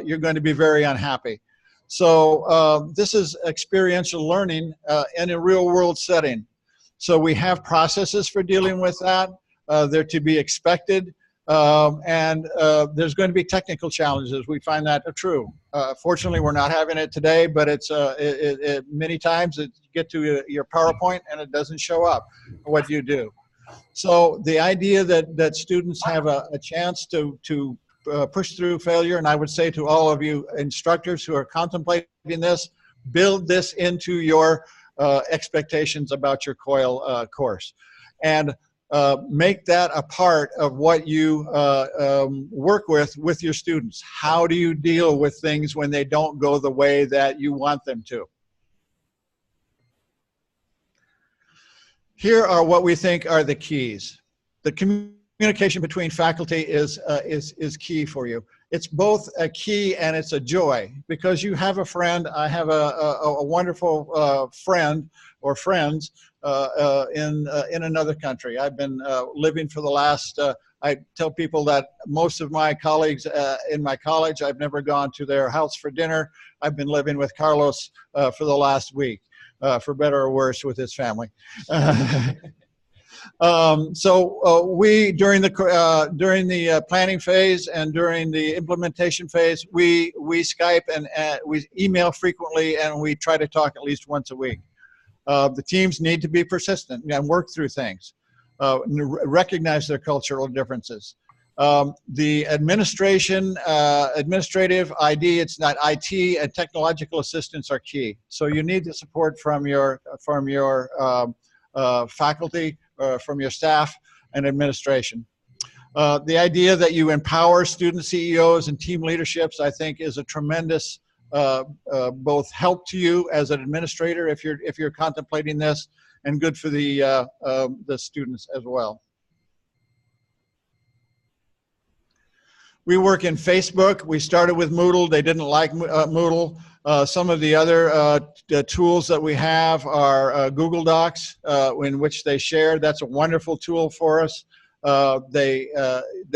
you're going to be very unhappy. So this is experiential learning in a real world setting. So we have processes for dealing with that. They're to be expected. And there's going to be technical challenges. We find that true. Fortunately, we're not having it today, but it's many times you get to your PowerPoint and it doesn't show up. What do you do? So the idea that students have a chance to push through failure, and I would say to all of you instructors who are contemplating this, build this into your expectations about your COIL course, and make that a part of what you work with your students. How do you deal with things when they don't go the way that you want them to? Here are what we think are the keys. The communication between faculty is key for you. It's both a key and it's a joy, because you have a friend. I have a wonderful friend or friends in another country. I've been living for the last, I tell people that most of my colleagues in my college, I've never gone to their house for dinner. I've been living with Carlos for the last week, for better or worse, with his family. We during the planning phase and during the implementation phase, we Skype and we email frequently, and we try to talk at least once a week. The teams need to be persistent and work through things, recognize their cultural differences. The administrative ID, it's not IT, and technological assistance are key. So you need the support from your faculty, from your staff and administration. The idea that you empower student CEOs and team leaderships, I think, is a tremendous both help to you as an administrator if you're contemplating this, and good for the students as well. We work in Facebook. We started with Moodle. They didn't like Moodle. Some of the other tools that we have are Google Docs, in which they share. That's a wonderful tool for us. They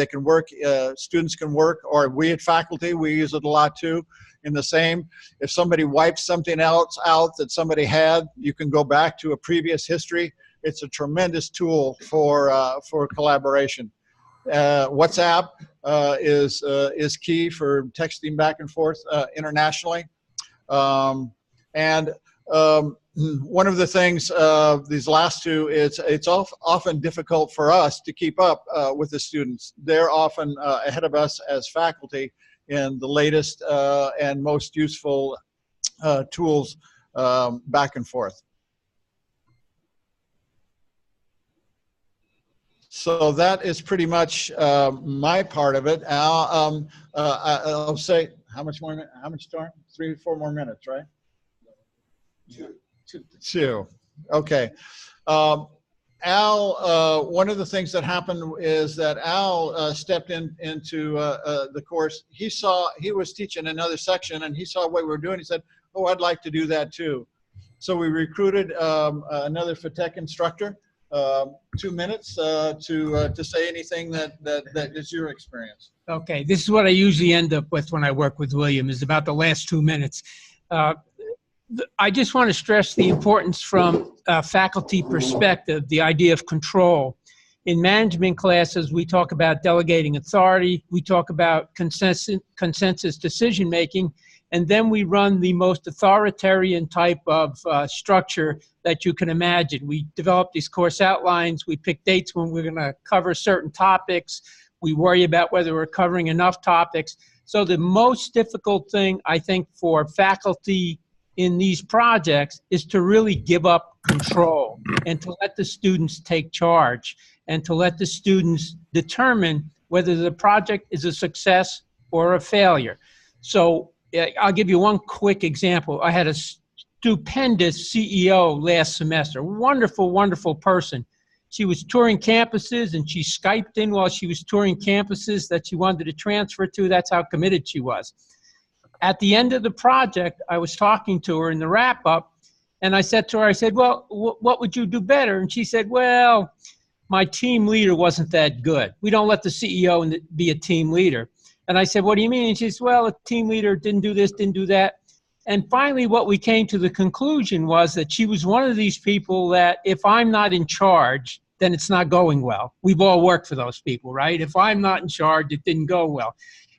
can work, students can work, or we at faculty, we use it a lot too. In the same, if somebody wipes something else out that somebody had, you can go back to a previous history. It's a tremendous tool for collaboration. WhatsApp is key for texting back and forth internationally. And one of the things, these last two, it's often difficult for us to keep up with the students. They're often ahead of us as faculty in the latest and most useful tools back and forth. So that is pretty much my part of it. I'll say, how much more? How much time? 3 or 4 more minutes, right? Two. Okay. Al, one of the things that happened is that Al stepped into the course. He was teaching another section, and he saw what we were doing. He said, "Oh, I'd like to do that too." So we recruited another FTech instructor. 2 minutes to say anything that is your experience. Okay, this is what I usually end up with when I work with William, is about the last 2 minutes. I just want to stress the importance from a faculty perspective, the idea of control. In management classes, we talk about delegating authority, we talk about consensus decision-making, and then we run the most authoritarian type of structure that you can imagine. We develop these course outlines, we pick dates when we're going to cover certain topics, we worry about whether we're covering enough topics. So the most difficult thing, I think, for faculty in these projects is to really give up control and to let the students take charge and to let the students determine whether the project is a success or a failure. So I'll give you one quick example. I had a stupendous CEO last semester, wonderful, wonderful person. She was touring campuses and she Skyped in while she was touring campuses that she wanted to transfer to. That's how committed she was. At the end of the project, I was talking to her in the wrap-up, and I said to her, I said, well, what would you do better? And she said, well, my team leader wasn't that good. We don't let the CEO be a team leader. And I said, what do you mean? And she said, well, a team leader didn't do this, didn't do that. And finally, what we came to the conclusion was that she was one of these people that if I'm not in charge, then it's not going well. We've all worked for those people, right? If I'm not in charge, it didn't go well.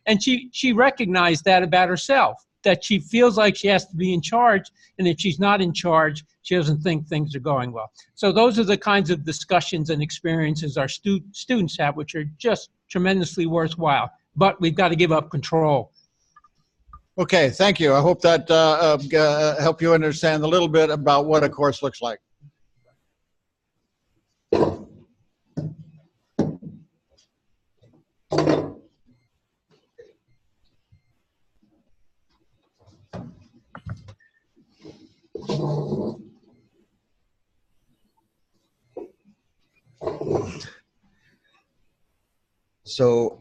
And she recognized that about herself, that she feels like she has to be in charge, and if she's not in charge, she doesn't think things are going well. So those are the kinds of discussions and experiences our students have, which are just tremendously worthwhile. But we've got to give up control. Okay, thank you. I hope that helped you understand a little bit about what a course looks like. So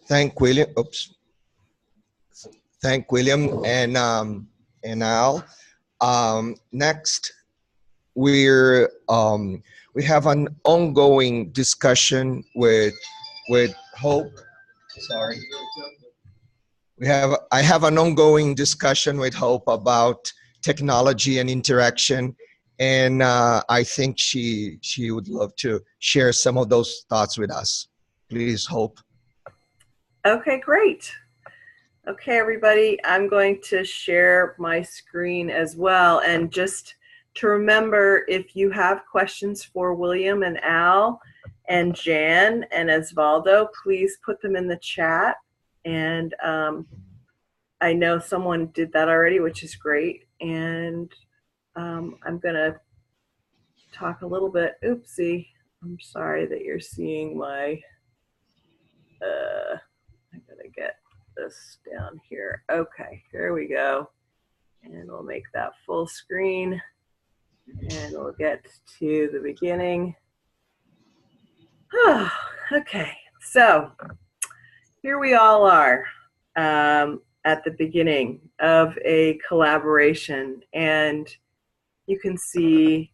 thank William. Oops. Thank William and Al. Next, we have an ongoing discussion with Hope. Sorry. I have an ongoing discussion with Hope about technology and interaction, and I think she would love to share some of those thoughts with us. Please, Hope. Okay, great. Okay, everybody, I'm going to share my screen as well. And just to remember, if you have questions for William and Al and Jan and Osvaldo, please put them in the chat. And I know someone did that already, which is great. And I'm going to talk a little bit. Oopsie. I'm sorry that you're seeing my, I gotta get this down here. Okay, here we go. And we'll make that full screen. And we'll get to the beginning. Oh, okay, so here we all are at the beginning of a collaboration. And you can see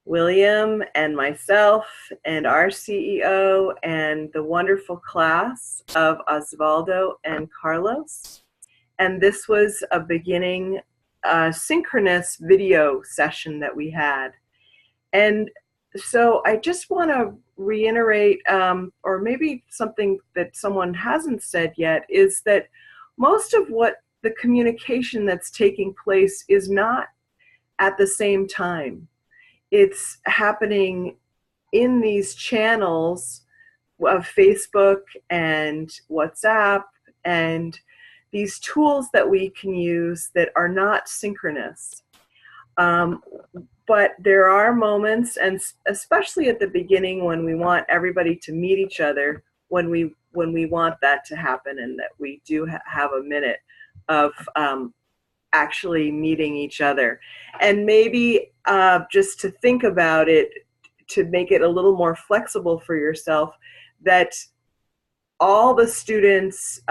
William and myself and our CEO and the wonderful class of Osvaldo and Carlos. And this was a beginning synchronous video session that we had. And so I just want to reiterate, or maybe something that someone hasn't said yet, is that most of what the communication that's taking place is not at the same time. It's happening in these channels of Facebook and WhatsApp and these tools that we can use that are not synchronous. But there are moments, and especially at the beginning, when we want everybody to meet each other, when we want that to happen, and that we do have a minute of actually meeting each other. And maybe just to think about it, to make it a little more flexible for yourself, that all the students,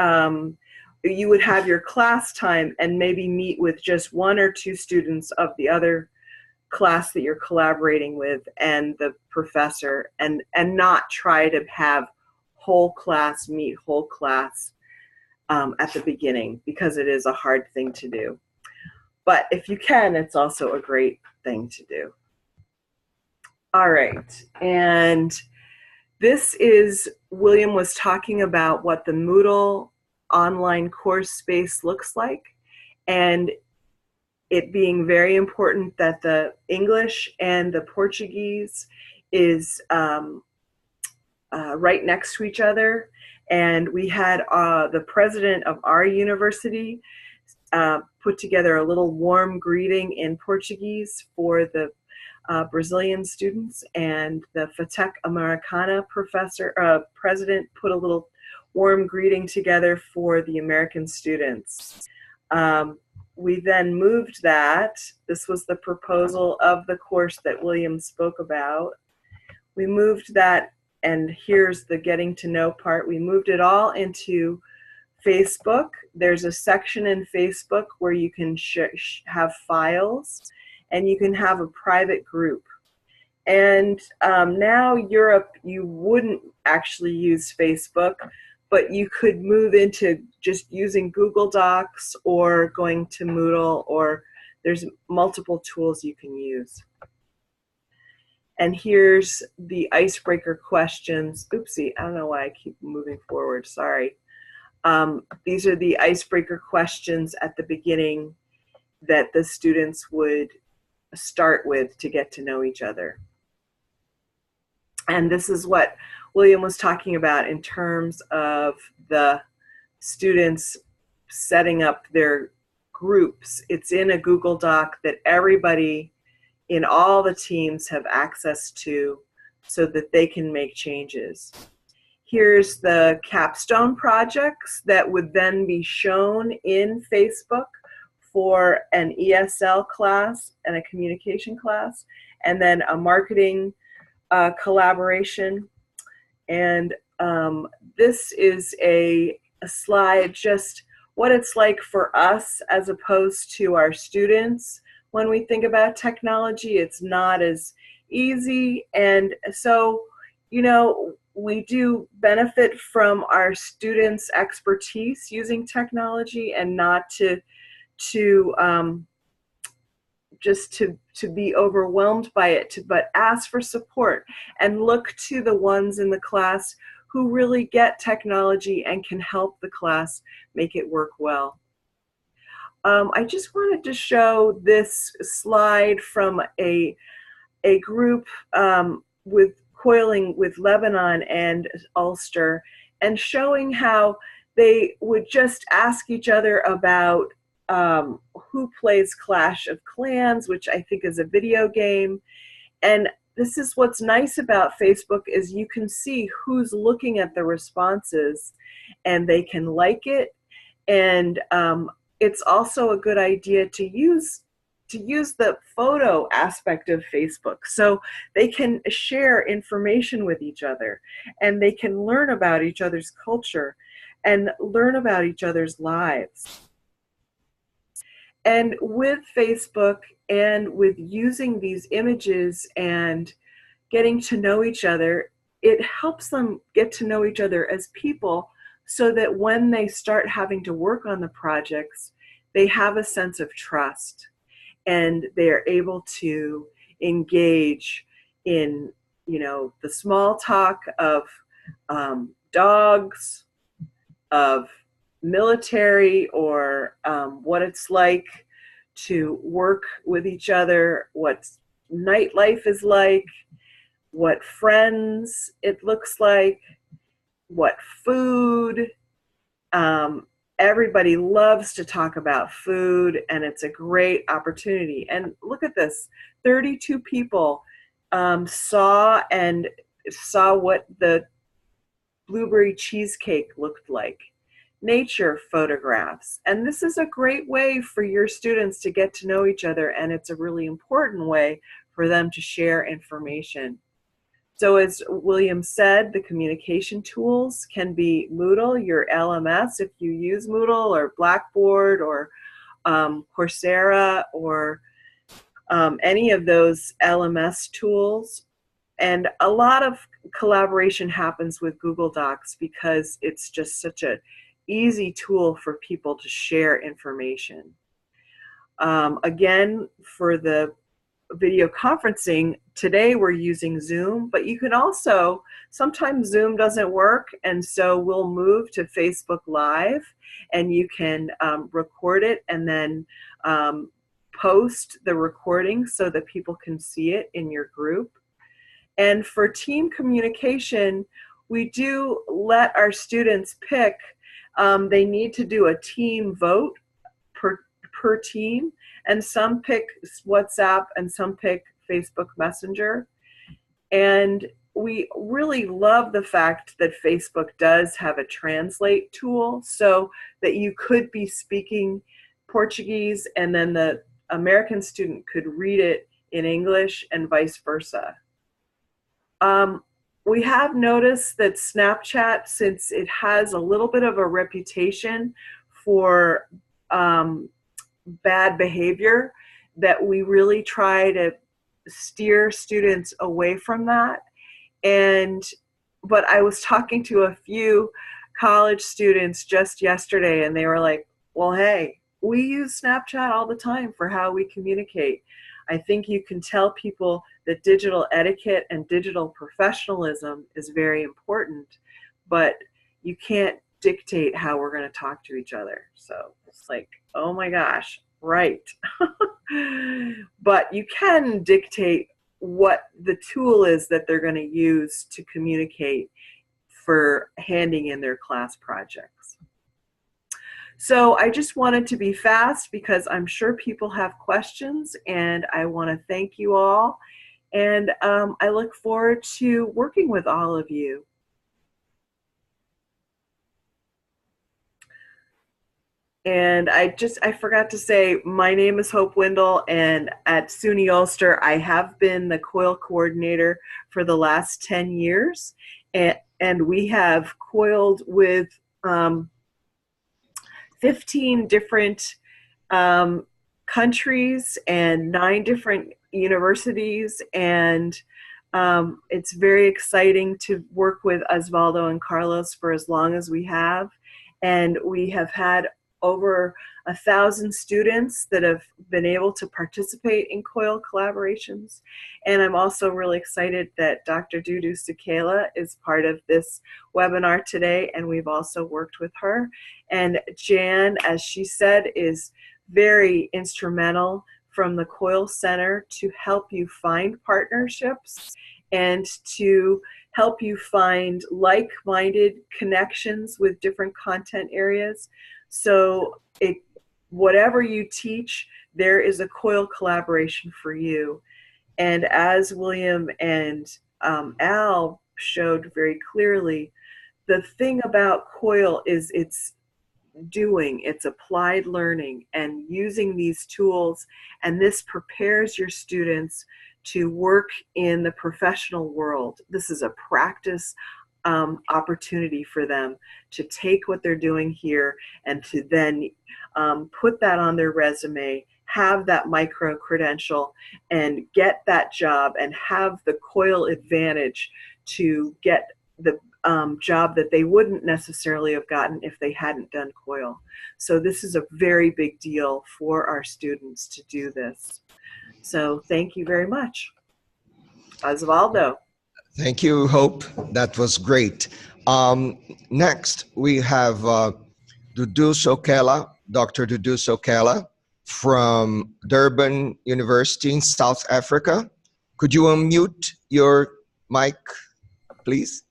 you would have your class time and maybe meet with just 1 or 2 students of the other class that you're collaborating with and the professor, and not try to have whole class meet whole class at the beginning, because it is a hard thing to do. But if you can, it's also a great thing to do. All right, and this is, William was talking about what the Moodle online course space looks like, and it being very important that the English and the Portuguese is right next to each other. And we had the president of our university put together a little warm greeting in Portuguese for the Brazilian students, and the FATEC Americana president put a little warm greeting together for the American students. We then moved that. This was the proposal of the course that William spoke about. We moved that, and here's the getting to know part. We moved it all into Facebook. There's a section in Facebook where you can have files, and you can have a private group. And now Europe, you wouldn't actually use Facebook, but you could move into just using Google Docs or going to Moodle, or there's multiple tools you can use. And here's the icebreaker questions. Oopsie, I don't know why I keep moving forward, sorry. These are the icebreaker questions at the beginning that the students would start with to get to know each other. And this is what William was talking about in terms of the students setting up their groups. It's in a Google Doc that everybody in all the teams have access to so that they can make changes. Here's the capstone projects that would then be shown in Facebook for an ESL class and a communication class, and then a marketing collaboration. And this is a slide, just what it's like for us as opposed to our students. When we think about technology, it's not as easy. And so, you know, we do benefit from our students' expertise using technology, and not just to be overwhelmed by it, but ask for support and look to the ones in the class who really get technology and can help the class make it work well. I just wanted to show this slide from a group with COILing with Lebanon and Ulster, and showing how they would just ask each other about who plays Clash of Clans, which I think is a video game. And this is what's nice about Facebook, is you can see who's looking at the responses and they can like it. And it's also a good idea to use the photo aspect of Facebook, so they can share information with each other, and they can learn about each other's culture and learn about each other's lives. And with Facebook and with using these images and getting to know each other, it helps them get to know each other as people, so that when they start having to work on the projects, they have a sense of trust, and they're able to engage in, you know, the small talk of dogs, of military, or what it's like to work with each other, what nightlife is like, what friends it looks like, what food. Everybody loves to talk about food, and it's a great opportunity. And look at this, 32 people saw what the blueberry cheesecake looked like, nature photographs. And this is a great way for your students to get to know each other, and it's a really important way for them to share information. So as William said, the communication tools can be Moodle, your LMS, if you use Moodle, or Blackboard, or Coursera, or any of those LMS tools. And a lot of collaboration happens with Google Docs because it's just such an easy tool for people to share information. Again, for the video conferencing, today we're using Zoom, but you can also, sometimes Zoom doesn't work, and so we'll move to Facebook Live, and you can record it and then post the recording so that people can see it in your group. And for team communication, we do let our students pick. They need to do a team vote per team, and some pick WhatsApp and some pick Facebook Messenger. And we really love the fact that Facebook does have a translate tool so that you could be speaking Portuguese and then the American student could read it in English and vice versa. We have noticed that Snapchat, since it has a little bit of a reputation for bad behavior, that we really try to steer students away from that. But I was talking to a few college students just yesterday, and they were like, well, hey, we use Snapchat all the time for how we communicate. I think you can tell people that digital etiquette and digital professionalism is very important, but you can't dictate how we're going to talk to each other. So it's like, oh my gosh, right. But you can dictate what the tool is that they're going to use to communicate for handing in their class projects. So I just wanted to be fast because I'm sure people have questions, and I want to thank you all. And I look forward to working with all of you. And I forgot to say, my name is Hope Windle, and at SUNY Ulster, I have been the COIL coordinator for the last 10 years. And we have COILed with 15 different countries and 9 different universities, and it's very exciting to work with Osvaldo and Carlos for as long as we have. And we have had over 1,000 students that have been able to participate in COIL collaborations. And I'm also really excited that Dr. Dudu Sokhela is part of this webinar today, and we've also worked with her. And Jan, as she said, is very instrumental from the COIL Center to help you find partnerships and to help you find like-minded connections with different content areas. So whatever you teach, there is a COIL collaboration for you. And as William and Al showed very clearly, the thing about COIL is it's applied learning and using these tools, and this prepares your students to work in the professional world. This is a practice opportunity for them to take what they're doing here and to then put that on their resume, have that micro credential, and get that job and have the COIL advantage to get the job that they wouldn't necessarily have gotten if they hadn't done COIL. So this is a very big deal for our students to do this. So thank you very much. Osvaldo. Thank you, Hope. That was great. Next, we have Dudu Sokhela, Dr. Dudu Sokhela. from Durban University in South Africa. Could you unmute your mic, please?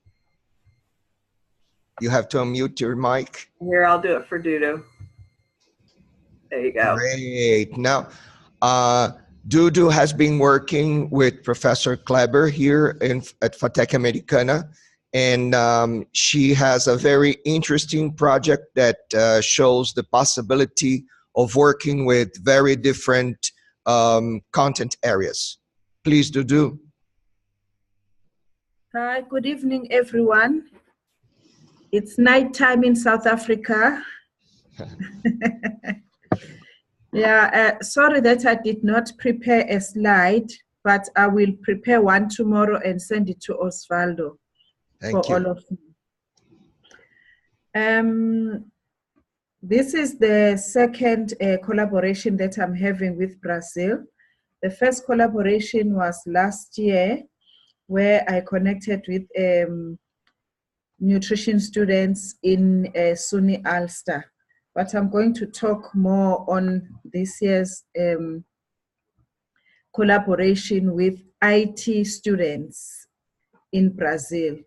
You have to unmute your mic. Here, I'll do it for Dudu. There you go. Great. Now, Dudu has been working with Professor Kleber here at FATEC Americana, and she has a very interesting project that shows the possibility of working with very different content areas. Please, Dudu. Hi, good evening, everyone. It's nighttime in South Africa. Yeah, sorry that I did not prepare a slide, but I will prepare one tomorrow and send it to Osvaldo for all of you. This is the second collaboration that I'm having with Brazil. The first collaboration was last year, where I connected with nutrition students in SUNY Ulster. But I'm going to talk more on this year's collaboration with IT students in Brazil.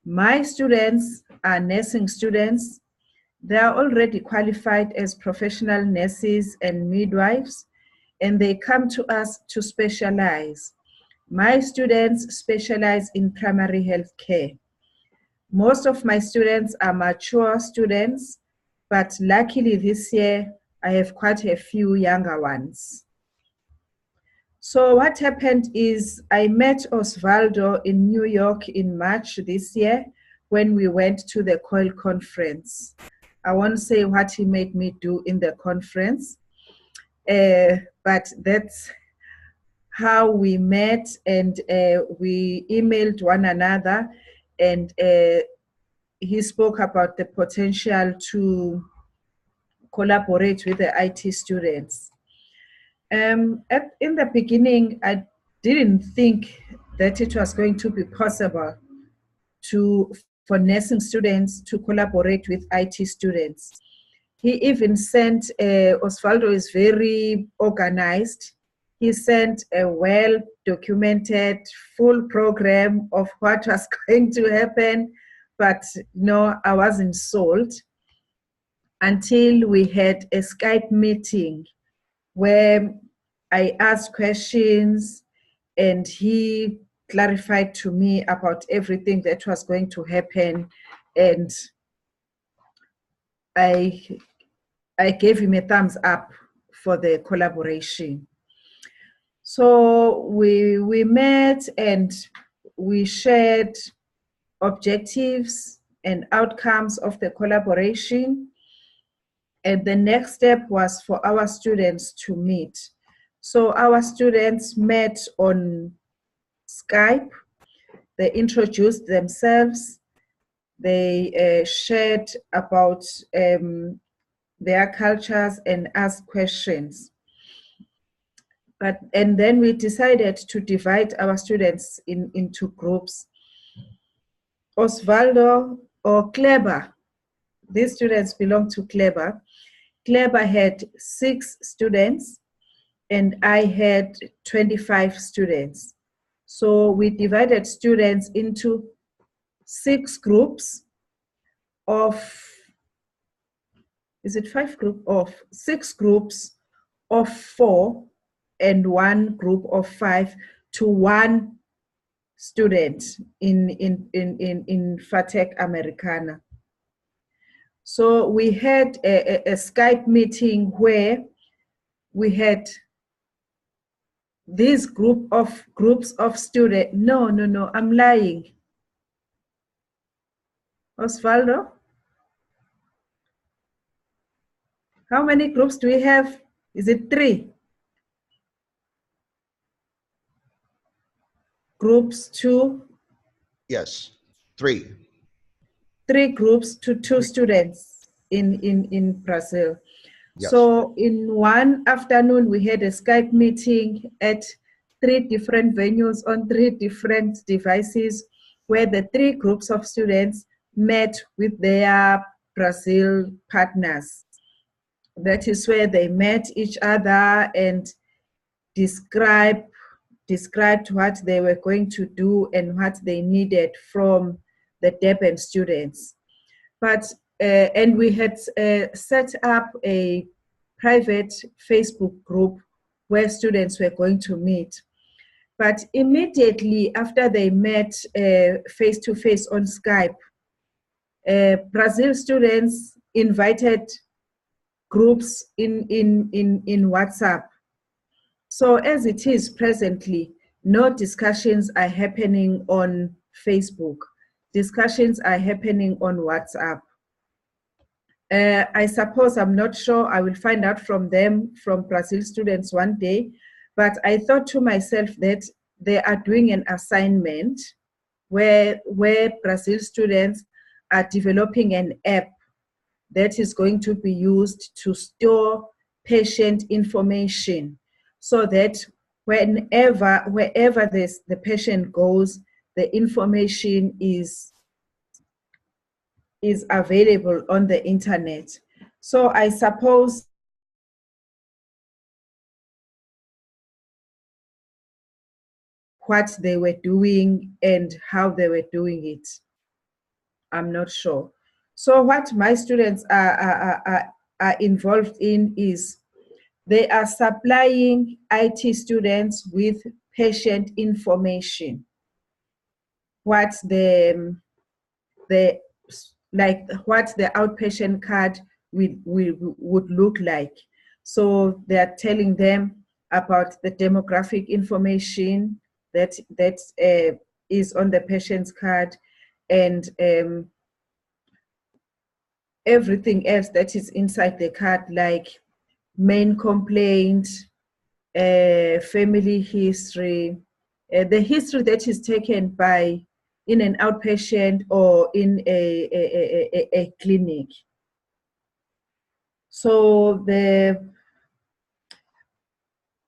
My students are nursing students. They are already qualified as professional nurses and midwives, and they come to us to specialize. My students specialize in primary health care. Most of my students are mature students, but luckily this year, I have quite a few younger ones. So what happened is I met Osvaldo in New York in March this year when we went to the COIL conference. I won't say what he made me do in the conference, but that's how we met, and we emailed one another, and he spoke about the potential to collaborate with the IT students. In the beginning, I didn't think that it was going to be possible for nursing students to collaborate with IT students. He even sent, Osvaldo is very organized. He sent a well-documented full program of what was going to happen, but no, I wasn't sold until we had a Skype meeting where I asked questions and he clarified to me about everything that was going to happen, and I gave him a thumbs up for the collaboration. So we met and we shared objectives and outcomes of the collaboration. And the next step was for our students to meet. So our students met on Skype. They introduced themselves. They shared about their cultures and asked questions. And then we decided to divide our students into groups. Osvaldo or Kleber, these students belong to Kleber. Kleber had 6 students and I had 25 students. So we divided students into 6 groups of, is it 5 groups? Of 6 groups of 4 and 1 group of 5 to 1 student in FATEC Americana. So we had a Skype meeting where we had this groups of students. No, I'm lying. Osvaldo? How many groups do we have? Is it 3? Groups 2? Yes, 3. 3 groups to 2 students in Brazil. Yes. So in one afternoon, we had a Skype meeting at 3 different venues on 3 different devices where the 3 groups of students met with their Brazil partners. That is where they met each other and described what they were going to do and what they needed from the Durban students. But and we had set up a private Facebook group where students were going to meet. But immediately after they met face-to-face on Skype, Brazil students invited groups in WhatsApp. So as it is presently, no discussions are happening on Facebook. Discussions are happening on WhatsApp. I suppose, I'm not sure, I will find out from them, from Brazil students one day, but I thought to myself that they are doing an assignment where Brazil students are developing an app that is going to be used to store patient information, so that wherever the patient goes, the information is available on the internet. So I suppose what they were doing and how they were doing it, I'm not sure. So what my students are involved in is they are supplying IT students with patient information. What what the outpatient card would look like. So they're telling them about the demographic information that is on the patient's card, and everything else that is inside the card, like main complaint, family history, the history that is taken by in an outpatient or in a clinic. So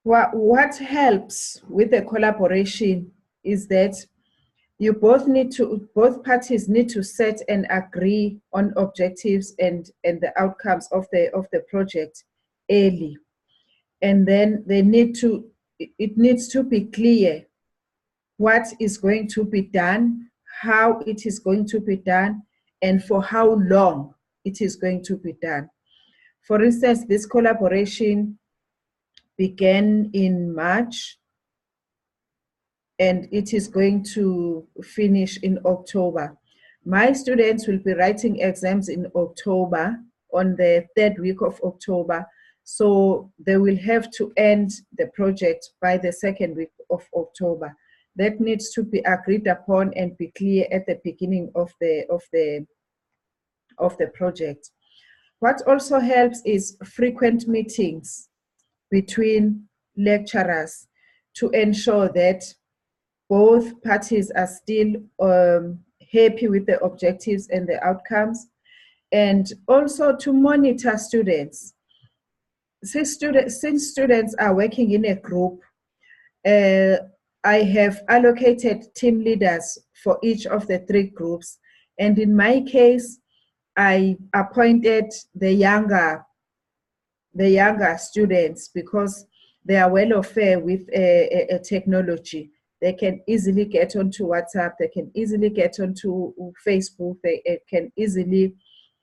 what helps with the collaboration is that both parties need to set and agree on objectives and the outcomes of the project early. And then it needs to be clear what is going to be done, how it is going to be done, and for how long it is going to be done. For instance, this collaboration began in March, and it is going to finish in October. My students will be writing exams in October, on the 3rd week of October. So they will have to end the project by the 2nd week of October. That needs to be agreed upon and be clear at the beginning of the project. What also helps is frequent meetings between lecturers to ensure that both parties are still happy with the objectives and the outcomes, and also to monitor students. Since students are working in a group, I have allocated team leaders for each of the 3 groups, and in my case, I appointed the younger students because they are well aware with a technology. They can easily get onto WhatsApp, they can easily get onto Facebook, they can easily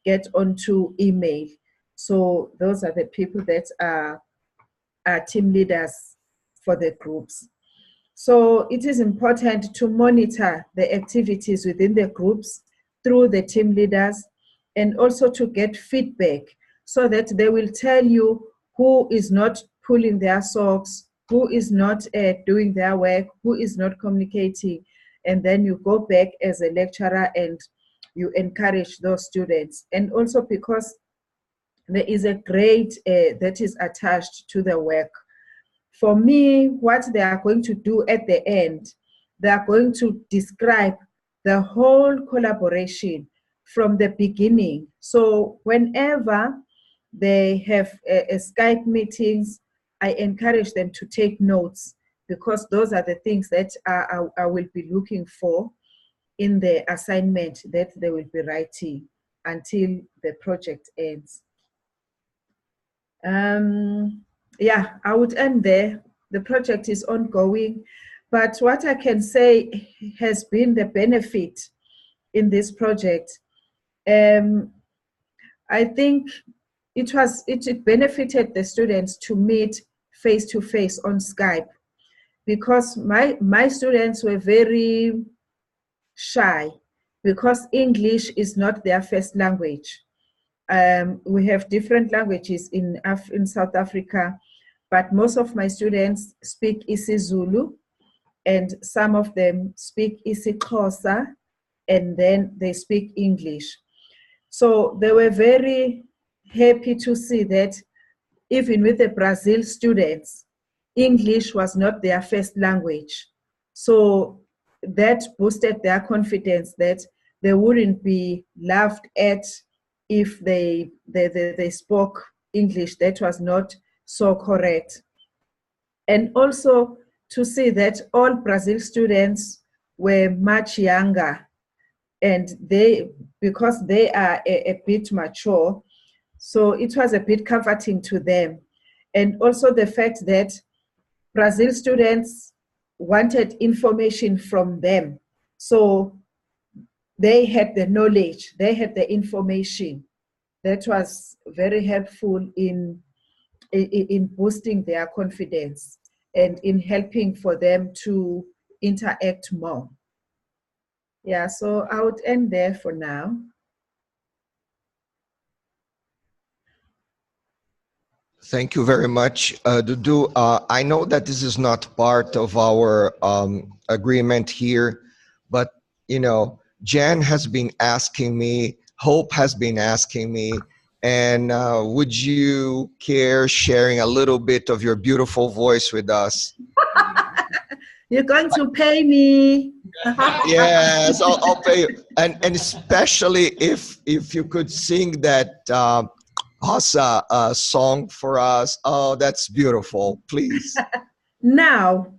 get onto email. So those are the people that are team leaders for the groups. So it is important to monitor the activities within the groups through the team leaders, and also to get feedback so that they will tell you who is not pulling their socks, who is not doing their work, who is not communicating. And then you go back as a lecturer and you encourage those students. And also because there is a grade that is attached to the work. For me, what they are going to do at the end, they are going to describe the whole collaboration from the beginning. So whenever they have Skype meetings, I encourage them to take notes, because those are the things that I will be looking for in the assignment that they will be writing until the project ends. Yeah, I would end there. The project is ongoing, but what I can say has been the benefit in this project. I think it benefited the students to meet face to face on Skype, because my students were very shy because English is not their first language. We have different languages in South Africa, but most of my students speak isiZulu, and some of them speak isiXhosa, and then they speak English. So they were very happy to see that even with the Brazil students, English was not their first language. So that boosted their confidence that they wouldn't be laughed at if they spoke English that was not so correct. And also to see that all Brazil students were much younger, and because they are a bit mature, so it was a bit comforting to them. And also the fact that Brazil students wanted information from them. So they had the knowledge, they had the information. That was very helpful in boosting their confidence and in helping for them to interact more. Yeah, so I would end there for now. Thank you very much, Dudu. I know that this is not part of our agreement here, but you know, Jan has been asking me, Hope has been asking me, and would you care sharing a little bit of your beautiful voice with us? You're going to pay me. Yes, I'll pay you, and especially if you could sing that. Hossa song for us. Oh, that's beautiful. Please. Now,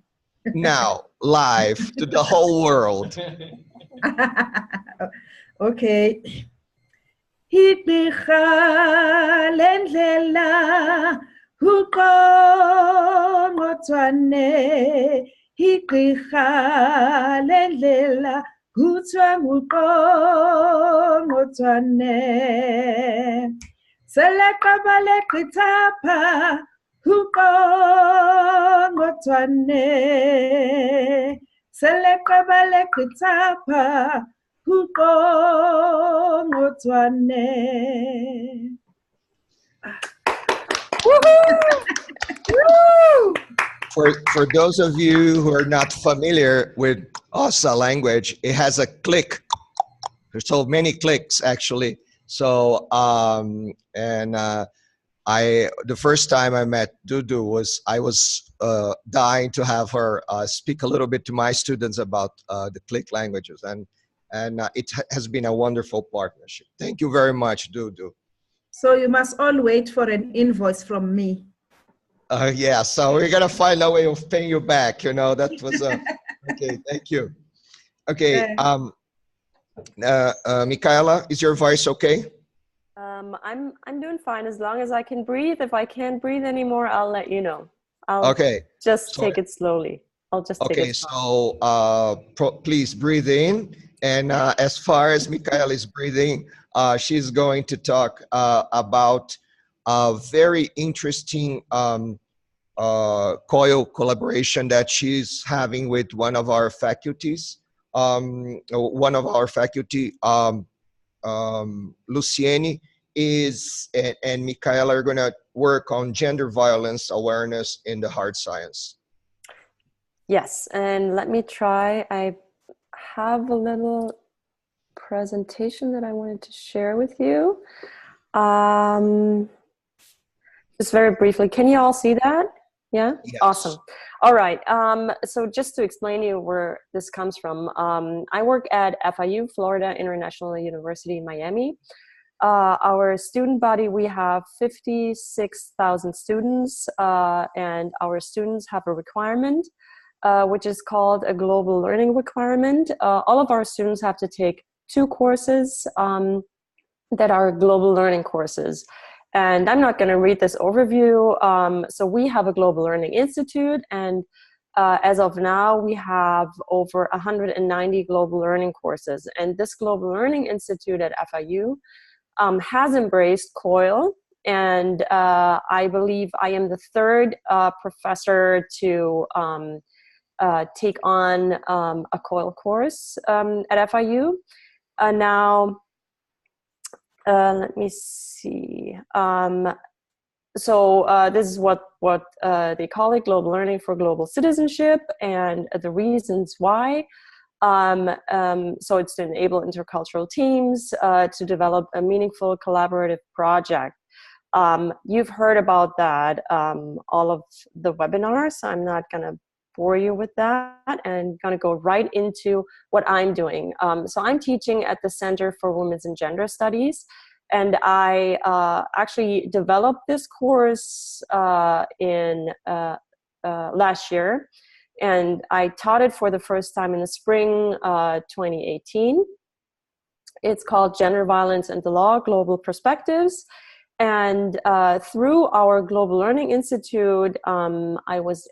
live to the whole world. Okay. Higqirha lendlela uqongqothwane, higqirha lendlela kuthiwa nguqongqothwane. Seleqaba leqithapha uqongqothwane, seleqaba leqithapha uqongqothwane. For those of you who are not familiar with Xhosa language, it has a click. There's so many clicks actually. So the first time I met Dudu I was dying to have her speak a little bit to my students about the click languages, and it has been a wonderful partnership. Thank you very much, Dudu. So you must all wait for an invoice from me. Yeah, so we're gonna find a way of paying you back. You know, that was okay. Thank you. Okay, Michaela, is your voice okay? I'm doing fine as long as I can breathe. If I can't breathe anymore, I'll let you know. I'll just take it slowly. I'll just take it slowly. So please breathe in, and as far as Michaela is breathing, she's going to talk about a very interesting COIL collaboration that she's having with one of our faculties. Luciene and Michaela are going to work on gender violence awareness in the hard science. Yes, and let me try. I have a little presentation that I wanted to share with you. Just very briefly, can you all see that? Yeah? Yes. Awesome. All right. So just to explain to you where this comes from, I work at FIU, Florida International University in Miami. Our student body, we have 56,000 students, and our students have a requirement, which is called a global learning requirement. All of our students have to take 2 courses that are global learning courses. And I'm not going to read this overview. So we have a Global Learning Institute, and as of now, we have over 190 global learning courses. And this Global Learning Institute at FIU has embraced COIL. And I believe I am the third professor to take on a COIL course at FIU. Now, let me see. So this is what they call it, Global Learning for Global Citizenship, and the reasons why. So it's to enable intercultural teams to develop a meaningful collaborative project. You've heard about that, all of the webinars, so I'm not going to bore you with that, and going to go right into what I'm doing. So I'm teaching at the Center for Women's and Gender Studies, and I actually developed this course in last year, and I taught it for the first time in the spring 2018. It's called Gender Violence and the Law, Global Perspectives. And through our Global Learning Institute, I was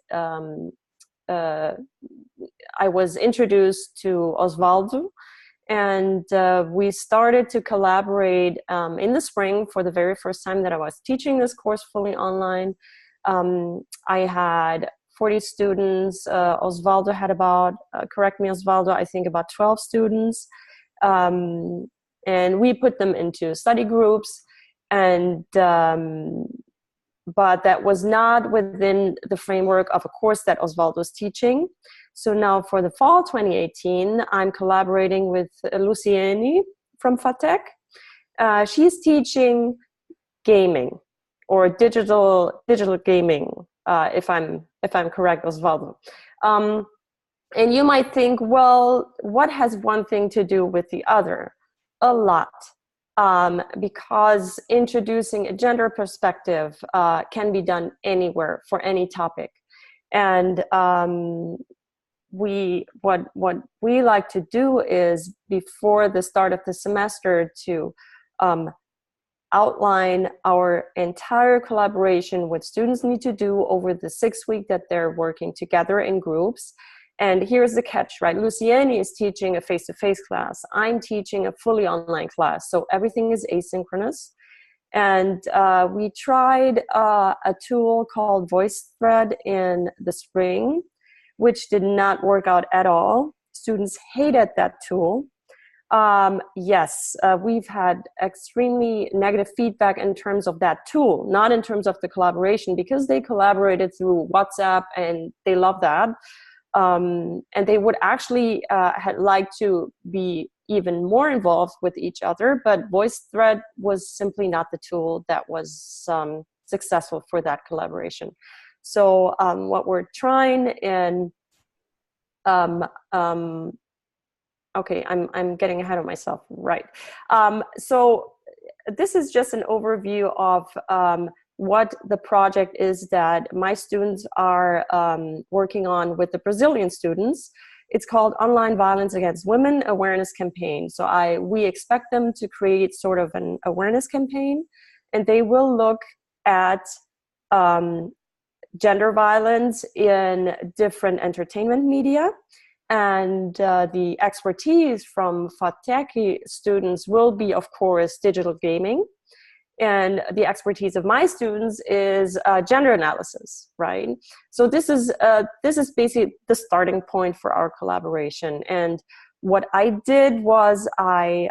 introduced to Osvaldo, and we started to collaborate in the spring for the very first time that I was teaching this course fully online. I had 40 students. Osvaldo had about, correct me Osvaldo, I think about 12 students. And we put them into study groups. And but that was not within the framework of a course that Osvaldo was teaching. So now for the fall 2018, I'm collaborating with Luciani from FATEC. She's teaching gaming, or digital gaming, if I'm correct, Osvaldo. And you might think, well, what has one thing to do with the other? A lot. Because introducing a gender perspective can be done anywhere for any topic. And what we like to do is, before the start of the semester, to outline our entire collaboration, what students need to do over the 6 weeks that they're working together in groups. And here's the catch, right? Luciani is teaching a face-to-face class. I'm teaching a fully online class. So everything is asynchronous. And we tried a tool called VoiceThread in the spring, which did not work out at all. Students hated that tool. Yes, we've had extremely negative feedback in terms of that tool, not in terms of the collaboration, because they collaborated through WhatsApp and they love that. And they would actually had liked to be even more involved with each other, but VoiceThread was simply not the tool that was successful for that collaboration. So what we're trying, and okay, I'm getting ahead of myself, right? So this is just an overview of what the project is that my students are working on with the Brazilian students. It's called Online Violence Against Women Awareness Campaign. So we expect them to create sort of an awareness campaign, and they will look at gender violence in different entertainment media. And the expertise from FATEC students will be, of course, digital gaming. And the expertise of my students is gender analysis, right? So this is basically the starting point for our collaboration. And what I did was I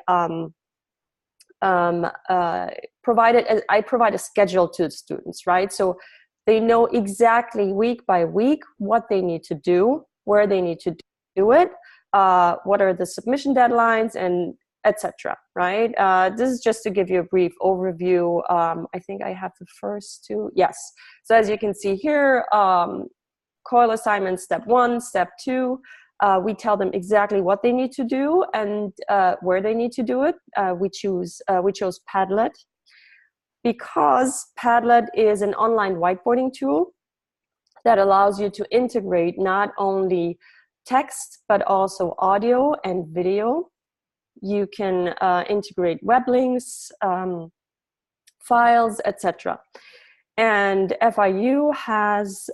provide a schedule to the students, right? So they know exactly week by week what they need to do, where they need to do it, what are the submission deadlines, and etc. Right? This is just to give you a brief overview. I think I have the first two. Yes. So as you can see here, COIL assignment step 1, step 2. We tell them exactly what they need to do and where they need to do it. We chose Padlet because Padlet is an online whiteboarding tool that allows you to integrate not only text but also audio and video. You can integrate web links, files, etc. And FIU has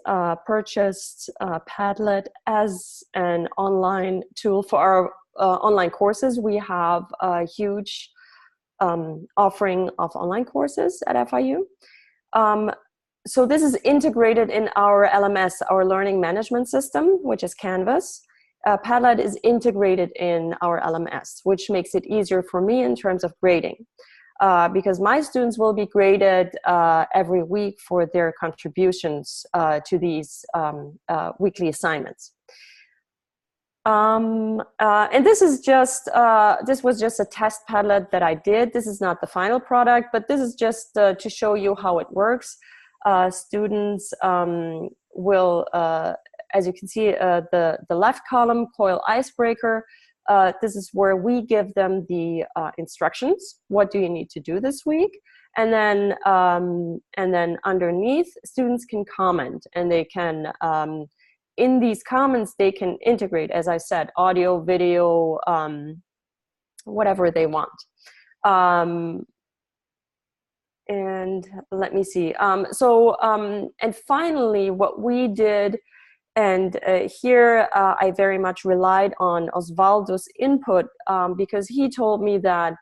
purchased Padlet as an online tool for our online courses. We have a huge offering of online courses at FIU. So this is integrated in our LMS, our learning management system, which is Canvas. Padlet is integrated in our LMS, which makes it easier for me in terms of grading. Because my students will be graded every week for their contributions to these weekly assignments. And this is just, this was just a test Padlet that I did. This is not the final product, but this is just to show you how it works. Students will, as you can see, the left column, COIL icebreaker, this is where we give them the instructions. What do you need to do this week? And then underneath, students can comment, and they can, in these comments, they can integrate, as I said, audio, video, whatever they want. And let me see. And finally, what we did, and here I very much relied on Osvaldo's input because he told me that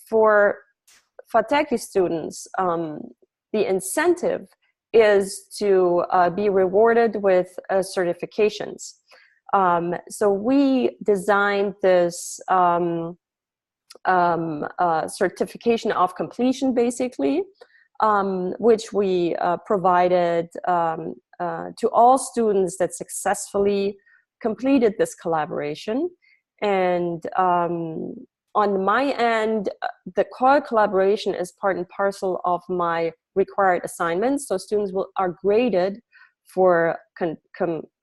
for FATEC students, the incentive is to be rewarded with certifications. So we designed this certification of completion, basically, which we provided to all students that successfully completed this collaboration. And on my end, the COIL collaboration is part and parcel of my required assignments. So students are graded for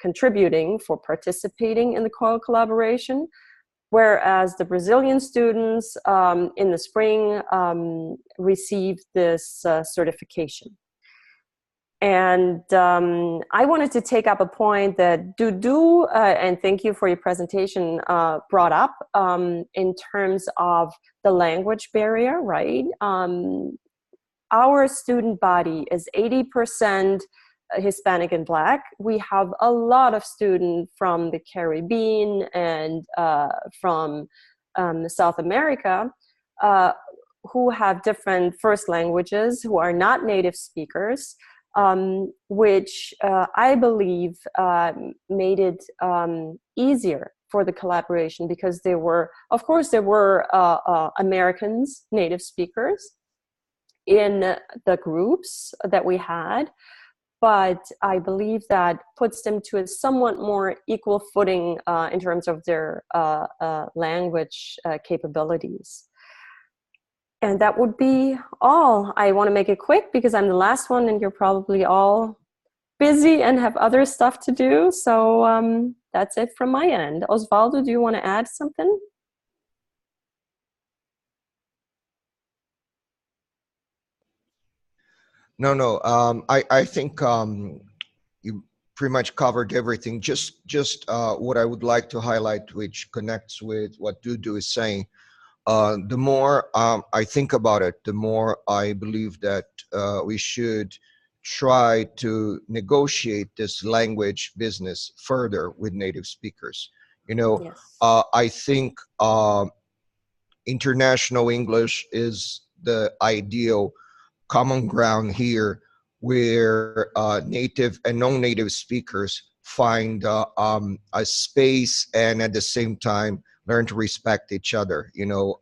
contributing, for participating in the COIL collaboration, whereas the Brazilian students in the spring received this certification. And I wanted to take up a point that Dudu, and thank you for your presentation, brought up in terms of the language barrier, right? Our student body is 80% Hispanic and Black. We have a lot of students from the Caribbean and from South America who have different first languages, who are not native speakers, which I believe made it easier for the collaboration, because there were, of course, there were Americans, native speakers in the groups that we had, but I believe that puts them to a somewhat more equal footing in terms of their language capabilities. And that would be all. I want to make it quick because I'm the last one and you're probably all busy and have other stuff to do. So that's it from my end. Osvaldo, do you want to add something? No. I think you pretty much covered everything. Just what I would like to highlight, which connects with what Dudu is saying. The more I think about it, the more I believe that we should try to negotiate this language business further with native speakers. You know, yes. I think international English is the ideal common ground here, where native and non-native speakers find a space and at the same time learn to respect each other. You know,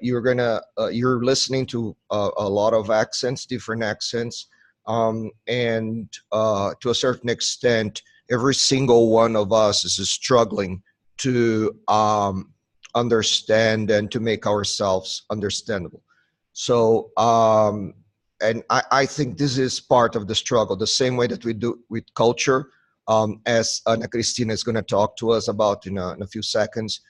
you're listening to a lot of accents, different accents, and to a certain extent, every single one of us is struggling to understand and to make ourselves understandable. So, and I think this is part of the struggle, the same way that we do with culture, as Ana Cristina is going to talk to us about in a few seconds.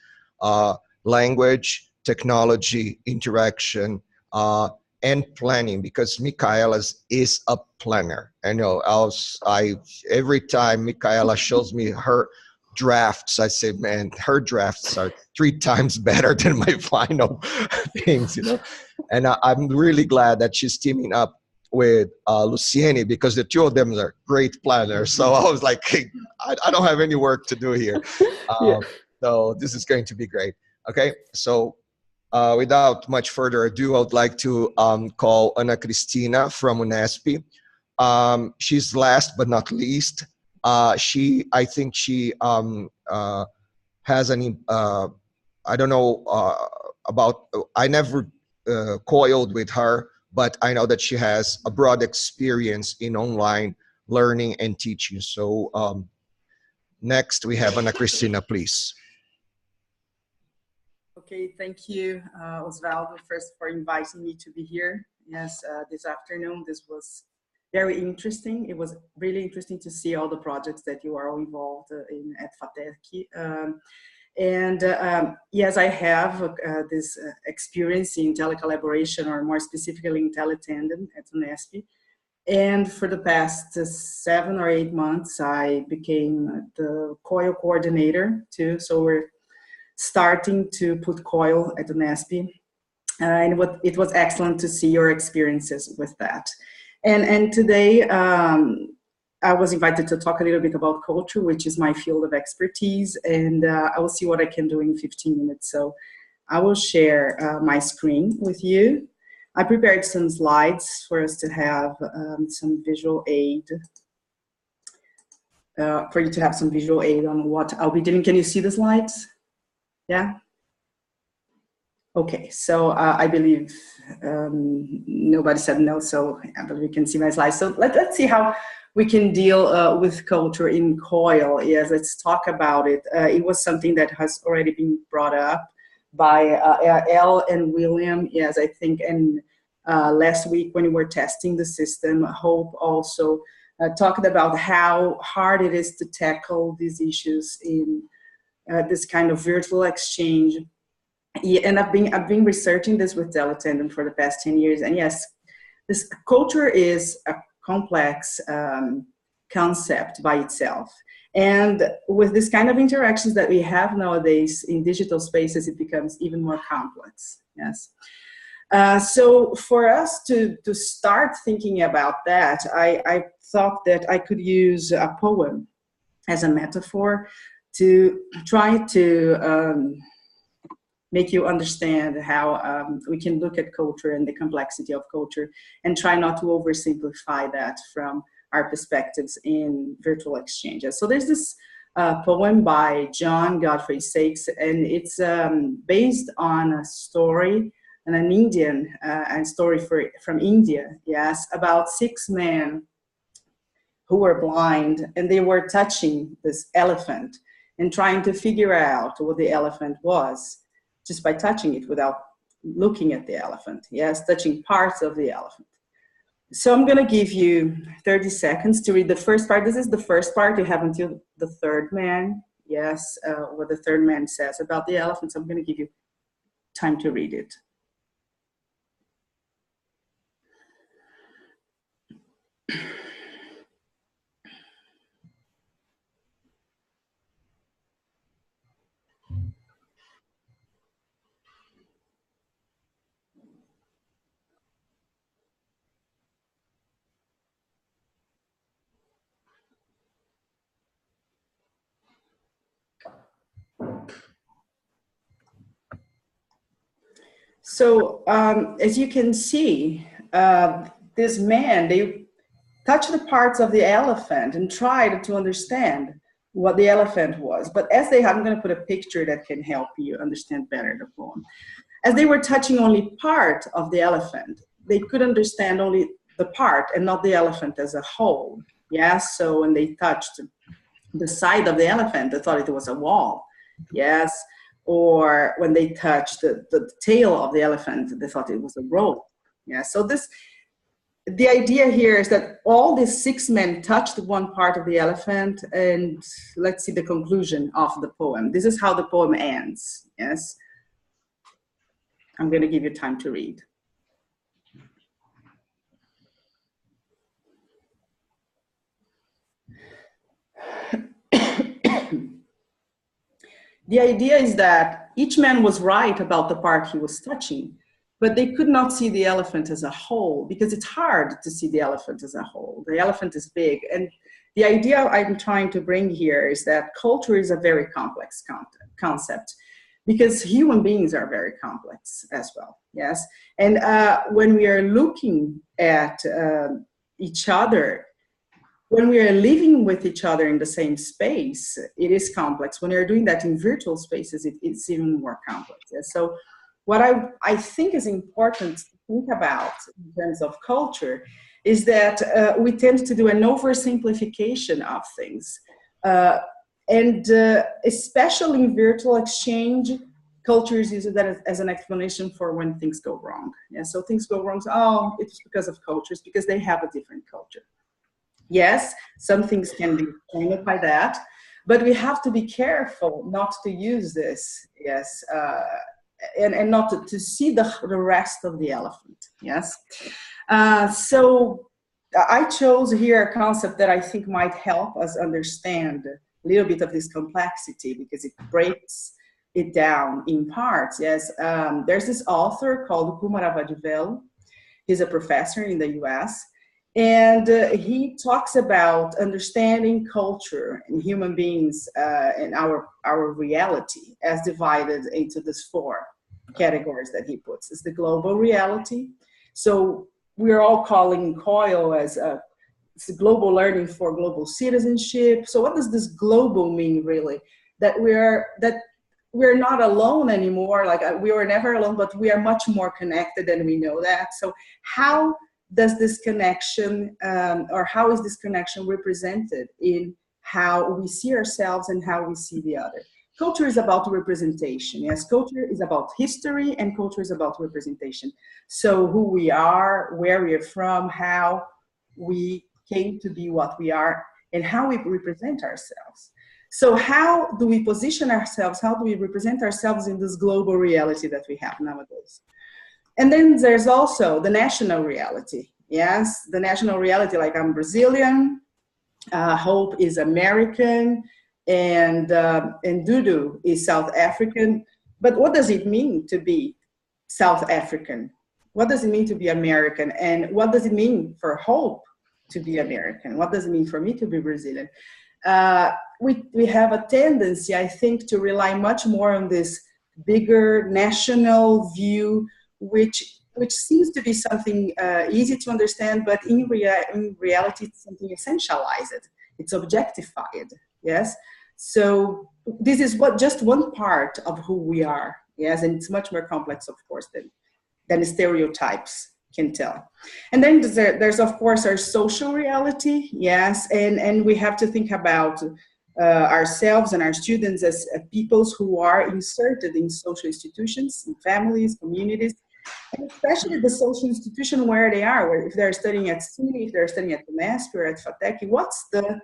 Language, technology, interaction, and planning, because Michaela is a planner. I know every time Michaela shows me her drafts, I say, man, her drafts are 3 times better than my final things, you know. And I'm really glad that she's teaming up with Lucieni, because the two of them are great planners. So I was like, hey, I don't have any work to do here. Yeah. So this is going to be great. Okay, so without much further ado, I would like to call Ana Cristina from Unesp. She's last but not least. I think she has an, I don't know about, I never coiled with her, but I know that she has a broad experience in online learning and teaching. So next we have Ana Cristina, please. Okay, thank you, Osvaldo, first for inviting me to be here. Yes, this afternoon, this was very interesting. It was really interesting to see all the projects that you are all involved in at FATEC. Yes, I have this experience in telecollaboration, or more specifically in teletandem at Unesp. And for the past 7 or 8 months, I became the COIL coordinator too. So we're starting to put COIL at Unesp. And it was excellent to see your experiences with that. And today, I was invited to talk a little bit about culture, which is my field of expertise, and I will see what I can do in 15 minutes. So I will share my screen with you. I prepared some slides for us to have some visual aid, for you to have some visual aid on what I'll be doing. Can you see the slides? Yeah? Okay, so I believe nobody said no, so I believe you can see my slides. So let's see how we can deal with culture in COIL. Yes, let's talk about it. It was something that has already been brought up by Elle and William, yes, I think, and last week when we were testing the system, Hope also talked about how hard it is to tackle these issues in this kind of virtual exchange. Yeah, and I've been researching this with teletandem for the past 10 years, and yes, this culture is a complex concept by itself. And with this kind of interactions that we have nowadays in digital spaces, it becomes even more complex. Yes. So for us to start thinking about that, I thought that I could use a poem as a metaphor to try to make you understand how we can look at culture and the complexity of culture and try not to oversimplify that from our perspectives in virtual exchanges. So there's this poem by John Godfrey Sakes, and it's based on a story, and an Indian story from India, yes, about 6 men who were blind, and they were touching this elephant and trying to figure out what the elephant was, just by touching it without looking at the elephant, yes, touching parts of the elephant. So I'm gonna give you 30 seconds to read the first part. This is the first part. You have until the third man, yes, what the third man says about the elephant. So I'm gonna give you time to read it. So as you can see, this man, they touched the parts of the elephant and tried to understand what the elephant was. But as they, I'm going to put a picture that can help you understand better the poem. As they were touching only part of the elephant, they could understand only the part and not the elephant as a whole. Yes, so when they touched the side of the elephant, they thought it was a wall. Yes. Or when they touched the tail of the elephant, they thought it was a rope. Yeah, so the idea here is that all these 6 men touched one part of the elephant, and let's see the conclusion of the poem. This is how the poem ends, yes? I'm gonna give you time to read. The idea is that each man was right about the part he was touching, but they could not see the elephant as a whole, because it's hard to see the elephant as a whole. The elephant is big. And the idea I'm trying to bring here is that culture is a very complex concept, because human beings are very complex as well, yes? And when we are looking at each other, when we are living with each other in the same space, it is complex. When you're doing that in virtual spaces, it's even more complex. Yes? So what I think is important to think about in terms of culture is that we tend to do an oversimplification of things. Especially in virtual exchange, culture is used that as an explanation for when things go wrong. Yeah, so things go wrong, so, oh, it's because of cultures, because they have a different culture. Yes, some things can be explained by that, but we have to be careful not to use this, yes, and not to see the rest of the elephant, yes. So I chose here a concept that I think might help us understand a little bit of this complexity, because it breaks it down in parts, yes. There's this author called Kumaravadivelu. He's a professor in the US, and he talks about understanding culture and human beings and our reality as divided into these 4 categories that he puts. It's the global reality. So we're all calling COIL as it's global learning for global citizenship. So what does this global mean really? That we're not alone anymore. Like we were never alone, but we are much more connected, and we know that. So how does this connection, or how is this connection represented in how we see ourselves and how we see the other? Culture is about representation. Yes, culture is about history, and culture is about representation. So who we are, where we are from, how we came to be what we are, and how we represent ourselves. So how do we position ourselves? How do we represent ourselves in this global reality that we have nowadays? And then there's also the national reality. Yes, the national reality, like I'm Brazilian, Hope is American, and Dudu is South African. But what does it mean to be South African? What does it mean to be American? And what does it mean for Hope to be American? What does it mean for me to be Brazilian? We have a tendency, I think, to rely much more on this bigger national view, which seems to be something easy to understand, but in reality, it's something essentialized. It's objectified, yes? So this is just one part of who we are, yes? And it's much more complex, of course, than stereotypes can tell. And then there's of course, our social reality, yes? And we have to think about ourselves and our students as peoples who are inserted in social institutions, in families, communities, and especially the social institution where they are, where if they're studying at SUNY, if they're studying at the MESP or at FATEC, what's the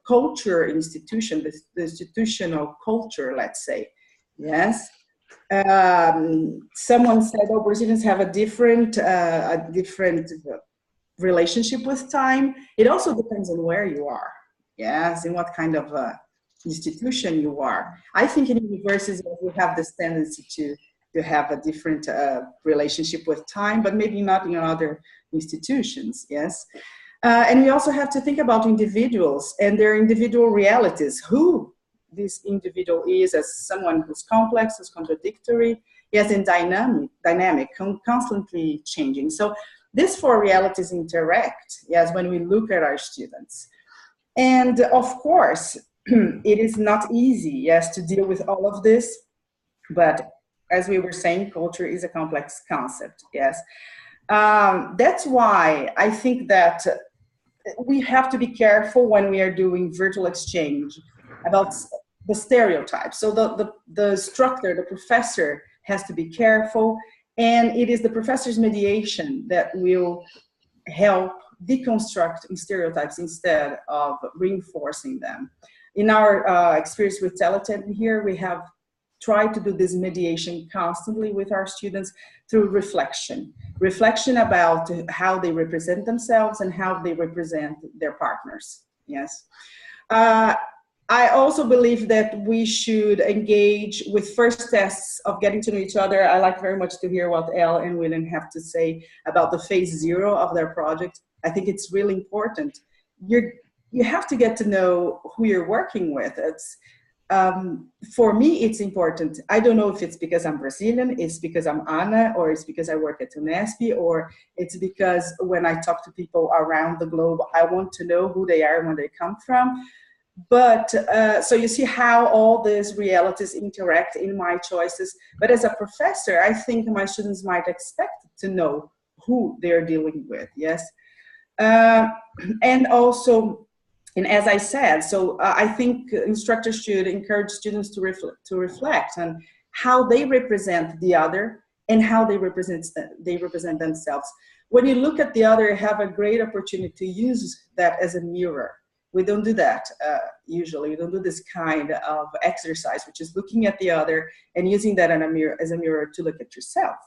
culture institution, the institutional culture, let's say, yes? Someone said, oh, Brazilians have a different relationship with time. It also depends on where you are, yes, and what kind of institution you are. I think in universities we have this tendency to have a different relationship with time, but maybe not in other institutions, yes. And we also have to think about individuals and their individual realities, who this individual is as someone who's complex, who's contradictory, yes, and dynamic, constantly changing. So these 4 realities interact, yes, when we look at our students. And of course, it is not easy, yes, to deal with all of this, but as we were saying, culture is a complex concept, yes. That's why I think that we have to be careful when we are doing virtual exchange about the stereotypes. So the instructor, the professor has to be careful, and it is the professor's mediation that will help deconstruct stereotypes instead of reinforcing them. In our experience with Teletent here, we have tried to do this mediation constantly with our students through reflection about how they represent themselves and how they represent their partners, yes. I also believe that we should engage with first tests of getting to know each other. I like very much to hear what Elle and William have to say about the phase 0 of their project. I think it's really important. You have to get to know who you're working with. It's, for me, it's important. I don't know if it's because I'm Brazilian, it's because I'm Ana, or it's because I work at UNESCO, or it's because when I talk to people around the globe, I want to know who they are and where they come from. But so you see how all these realities interact in my choices. But as a professor, I think my students might expect to know who they're dealing with, yes? And also, and as I said, so I think instructors should encourage students to reflect on how they represent the other and how they represent themselves. When you look at the other, you have a great opportunity to use that as a mirror. We don't do that usually. We don't do this kind of exercise, which is looking at the other and using that in a mirror, as a mirror to look at yourself.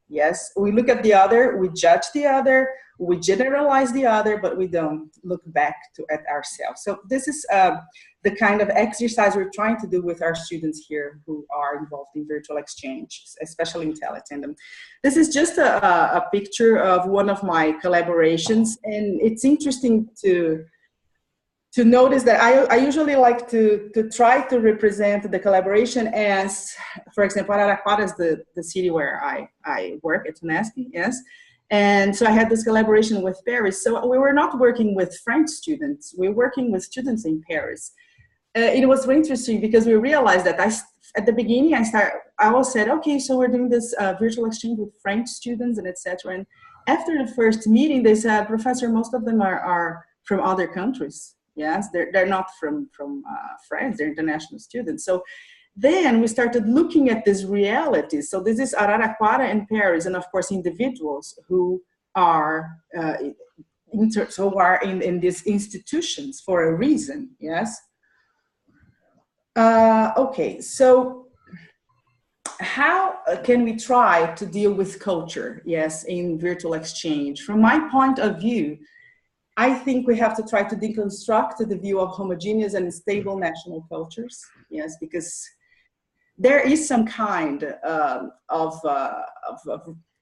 Yes, we look at the other, we judge the other, we generalize the other, but we don't look back at ourselves. So this is the kind of exercise we're trying to do with our students here who are involved in virtual exchange, especially in Teletandem. This is just a picture of one of my collaborations, and it's interesting to notice that I usually like to try to represent the collaboration as, for example, Araraquara is the city where I work at UNESCO, yes. And so I had this collaboration with Paris. So we were not working with French students, we were working with students in Paris. It was very interesting because we realized that at the beginning I all said, okay, so we're doing this virtual exchange with French students and etc. And after the first meeting, they said, Professor, most of them are from other countries. Yes, they're not from France, they're international students. So then we started looking at this reality. So this is Araraquara and Paris, and of course individuals who are in these institutions for a reason, yes? Okay, so how can we try to deal with culture, yes, in virtual exchange? From my point of view, I think we have to try to deconstruct the view of homogeneous and stable national cultures, yes, because there is some kind of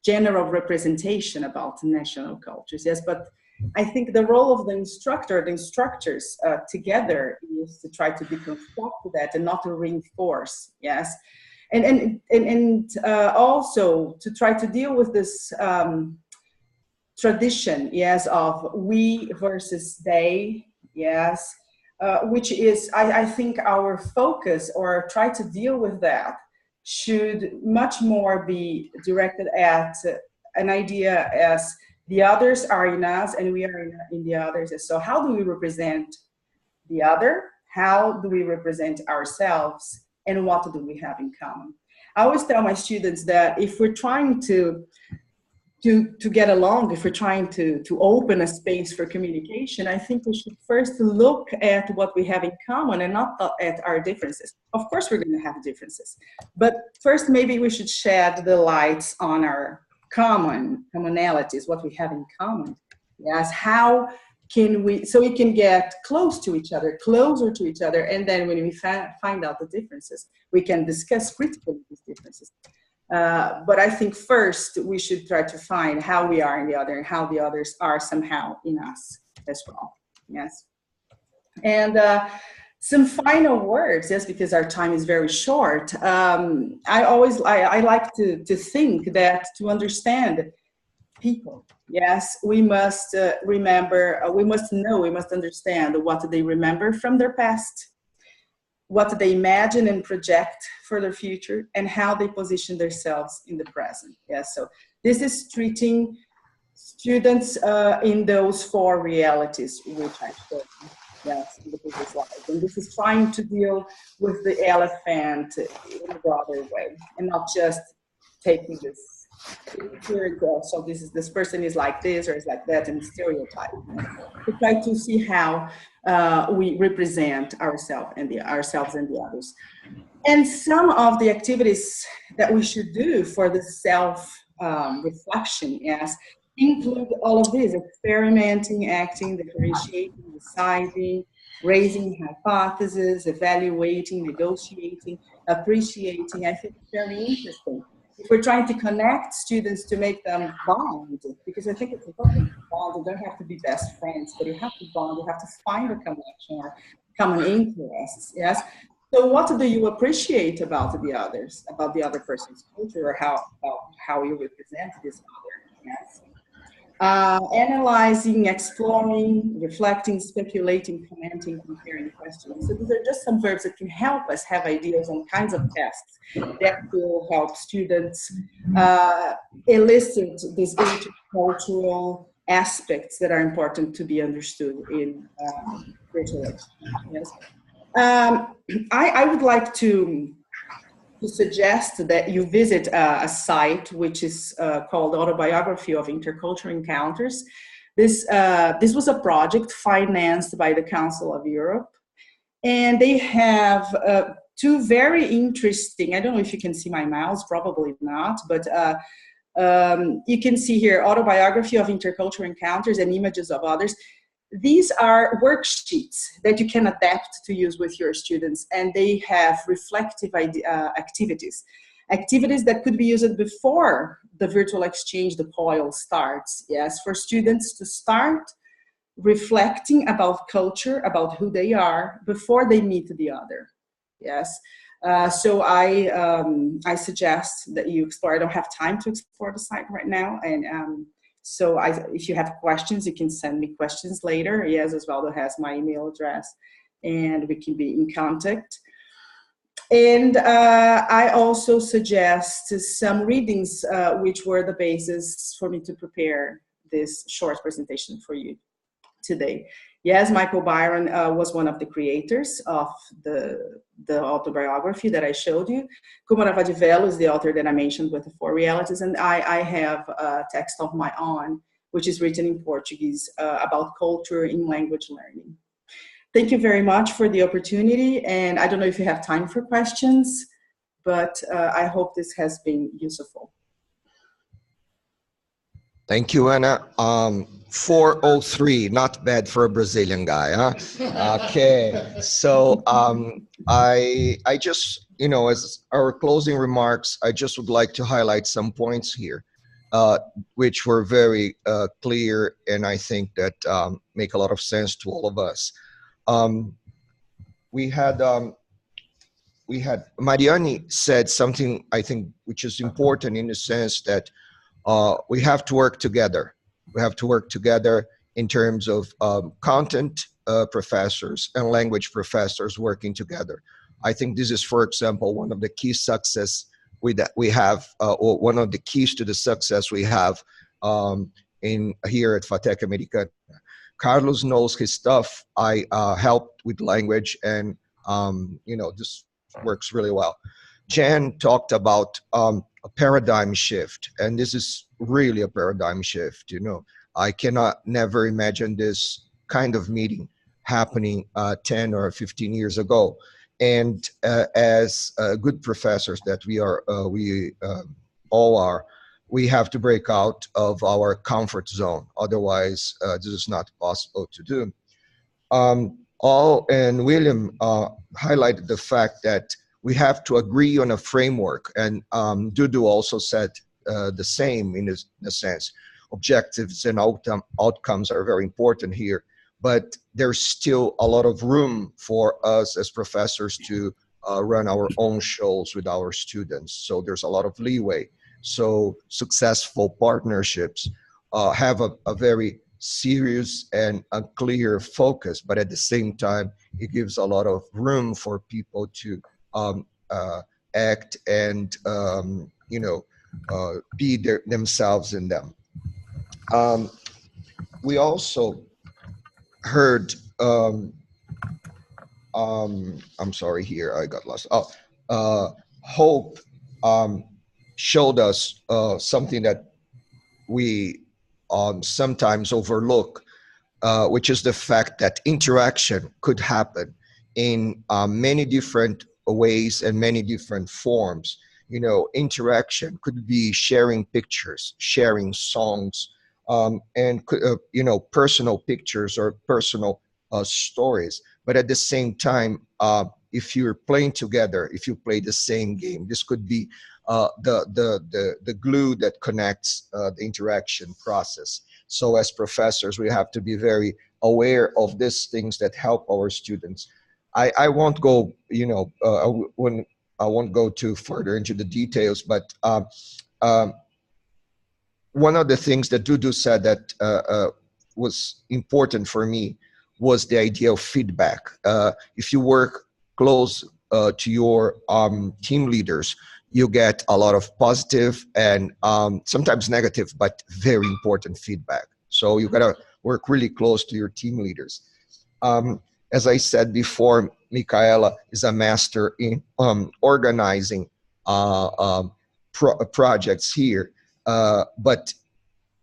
general representation about national cultures, yes, but I think the role of the instructors together is to try to deconstruct that and not to reinforce, yes, and also to try to deal with this tradition, yes, of we versus they, yes, which is, I think our focus, or try to deal with that, should much more be directed at an idea as the others are in us and we are in the others. So how do we represent the other? How do we represent ourselves? And what do we have in common? I always tell my students that if we're trying to get along, if we're trying to open a space for communication, I think we should first look at what we have in common and not at our differences. Of course, we're going to have differences, but first maybe we should shed the lights on our commonalities, what we have in common. Yes, how can we, so we can get closer to each other, and then when we find out the differences, we can discuss critically these differences. But I think first we should try to find how we are in the other and how the others are somehow in us as well. Yes. And some final words, yes, because our time is very short. I like to think that to understand people, yes, we must remember, we must understand what they remember from their past, what they imagine and project for their future, and how they position themselves in the present. Yes, so this is treating students in those four realities which I showed you, yes, in the previous slide. And this is trying to deal with the elephant in a broader way, and not just taking this here. So this person is like this or is like that, and stereotype. To try to see how we represent ourselves and the others. And some of the activities that we should do for the self-reflection, yes, include all of these: experimenting, acting, differentiating, deciding, raising hypotheses, evaluating, negotiating, appreciating. I think it's very interesting. If we're trying to connect students to make them bond, because I think it's important to bond, you don't have to be best friends, but you have to bond, you have to find a connection or common interests, yes? So what do you appreciate about the others, about the other person's culture, or how you represent this other, yes? Analyzing, exploring, reflecting, speculating, commenting, comparing, questioning. So these are just some verbs that can help us have ideas on kinds of tests that will help students elicit these intercultural aspects that are important to be understood in virtual exchange. Yes. I would like to suggest that you visit a site which is called Autobiography of Intercultural Encounters. This was a project financed by the Council of Europe, and they have two very interesting, I don't know if you can see my mouse, probably not, but you can see here Autobiography of Intercultural Encounters and Images of Others. These are worksheets that you can adapt to use with your students, and they have reflective activities that could be used before the virtual exchange, the COIL, starts, yes, for students to start reflecting about culture, about who they are, before they meet the other, yes. So I suggest that you explore. I don't have time to explore the site right now, and so if you have questions, you can send me questions later. Yes, Osvaldo has my email address, and we can be in contact. And I also suggest some readings, which were the basis for me to prepare this short presentation for you today. Yes, Michael Byron was one of the creators of the autobiography that I showed you. Kumara Vadivello is the author that I mentioned with the 4 realities, and I have a text of my own, which is written in Portuguese about culture in language learning. Thank you very much for the opportunity, and I don't know if you have time for questions, but I hope this has been useful. Thank you, Anna. 403, not bad for a Brazilian guy, huh? Okay, so I just, as our closing remarks, I just would like to highlight some points here, which were very clear, and I think that make a lot of sense to all of us. We had Mariane said something, I think, which is important in the sense that we have to work together. We have to work together in terms of content professors and language professors working together. I think this is, for example, one of the key success we have, or one of the keys to the success we have here at FATEC Americana. Carlos knows his stuff. I helped with language, and this works really well. Jan talked about a paradigm shift, and this is really a paradigm shift. I cannot never imagine this kind of meeting happening 10 or 15 years ago. And as good professors that we are, we all are, we have to break out of our comfort zone. Otherwise, this is not possible to do. And William highlighted the fact that we have to agree on a framework, and Dudu also said the same in a sense. Objectives and outcomes are very important here, but there's still a lot of room for us as professors to run our own shows with our students. So there's a lot of leeway. So successful partnerships have a very serious and a clear focus, but at the same time, it gives a lot of room for people to act and be themselves in them. We also heard I'm sorry, here I got lost. Hope showed us something that we sometimes overlook, which is the fact that interaction could happen in many different ways and many different forms. Interaction could be sharing pictures, sharing songs, and personal pictures or personal stories. But at the same time, if you're playing together, if you play the same game, this could be the glue that connects the interaction process. So as professors, we have to be very aware of these things that help our students. I won't go, I won't go too further into the details, but one of the things that Dudu said that was important for me was the idea of feedback. If you work close to your team leaders, you get a lot of positive and sometimes negative, but very important feedback. So you gotta work really close to your team leaders. As I said before, Michaela is a master in organizing projects here, but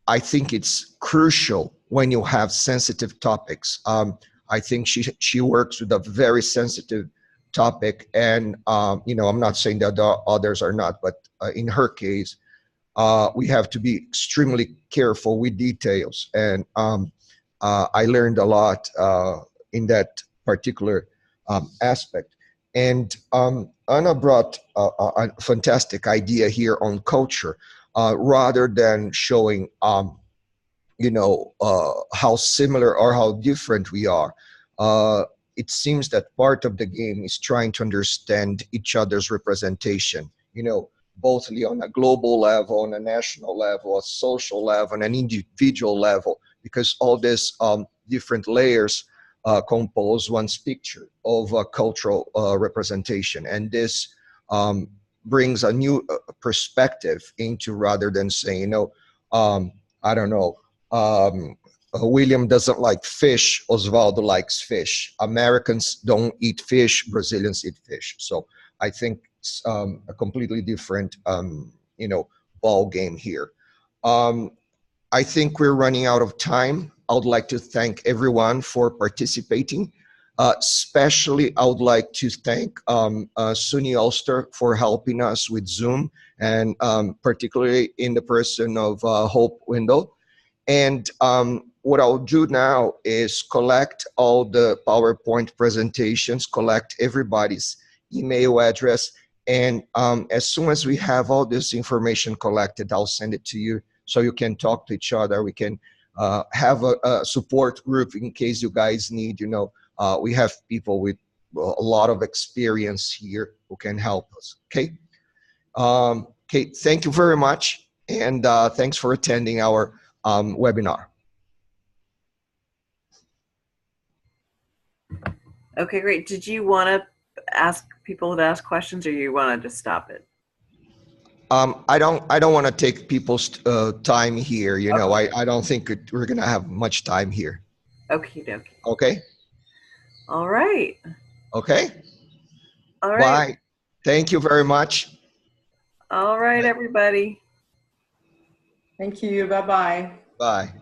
I think it's crucial when you have sensitive topics. I think she works with a very sensitive topic, and I'm not saying that others are not, but in her case, we have to be extremely careful with details, and I learned a lot in that particular aspect. And Anna brought a fantastic idea here on culture, rather than showing how similar or how different we are. It seems that part of the game is trying to understand each other's representation, both on a global level, on a national level, a social level, and an individual level, because all these different layers compose one's picture of cultural representation. And this brings a new perspective into, rather than saying, I don't know, William doesn't like fish, Osvaldo likes fish. Americans don't eat fish, Brazilians eat fish. So I think it's a completely different, ball game here. I think we're running out of time. I would like to thank everyone for participating. Especially, I would like to thank SUNY Ulster for helping us with Zoom, and particularly in the person of Hope Windle. And what I'll do now is collect all the PowerPoint presentations, collect everybody's email address, and as soon as we have all this information collected, I'll send it to you so you can talk to each other. We can have a support group in case you guys need, we have people with a lot of experience here who can help us, okay? Okay, thank you very much, and thanks for attending our webinar. Okay, great. Did you want to ask people to ask questions, or you want to just stop it? I don't want to take people's time here. Okay. I don't think we're gonna have much time here. Okay, dokie. Okay. All right. Okay. All right. Bye. Thank you very much. All right, everybody. Thank you. Bye-bye. Bye.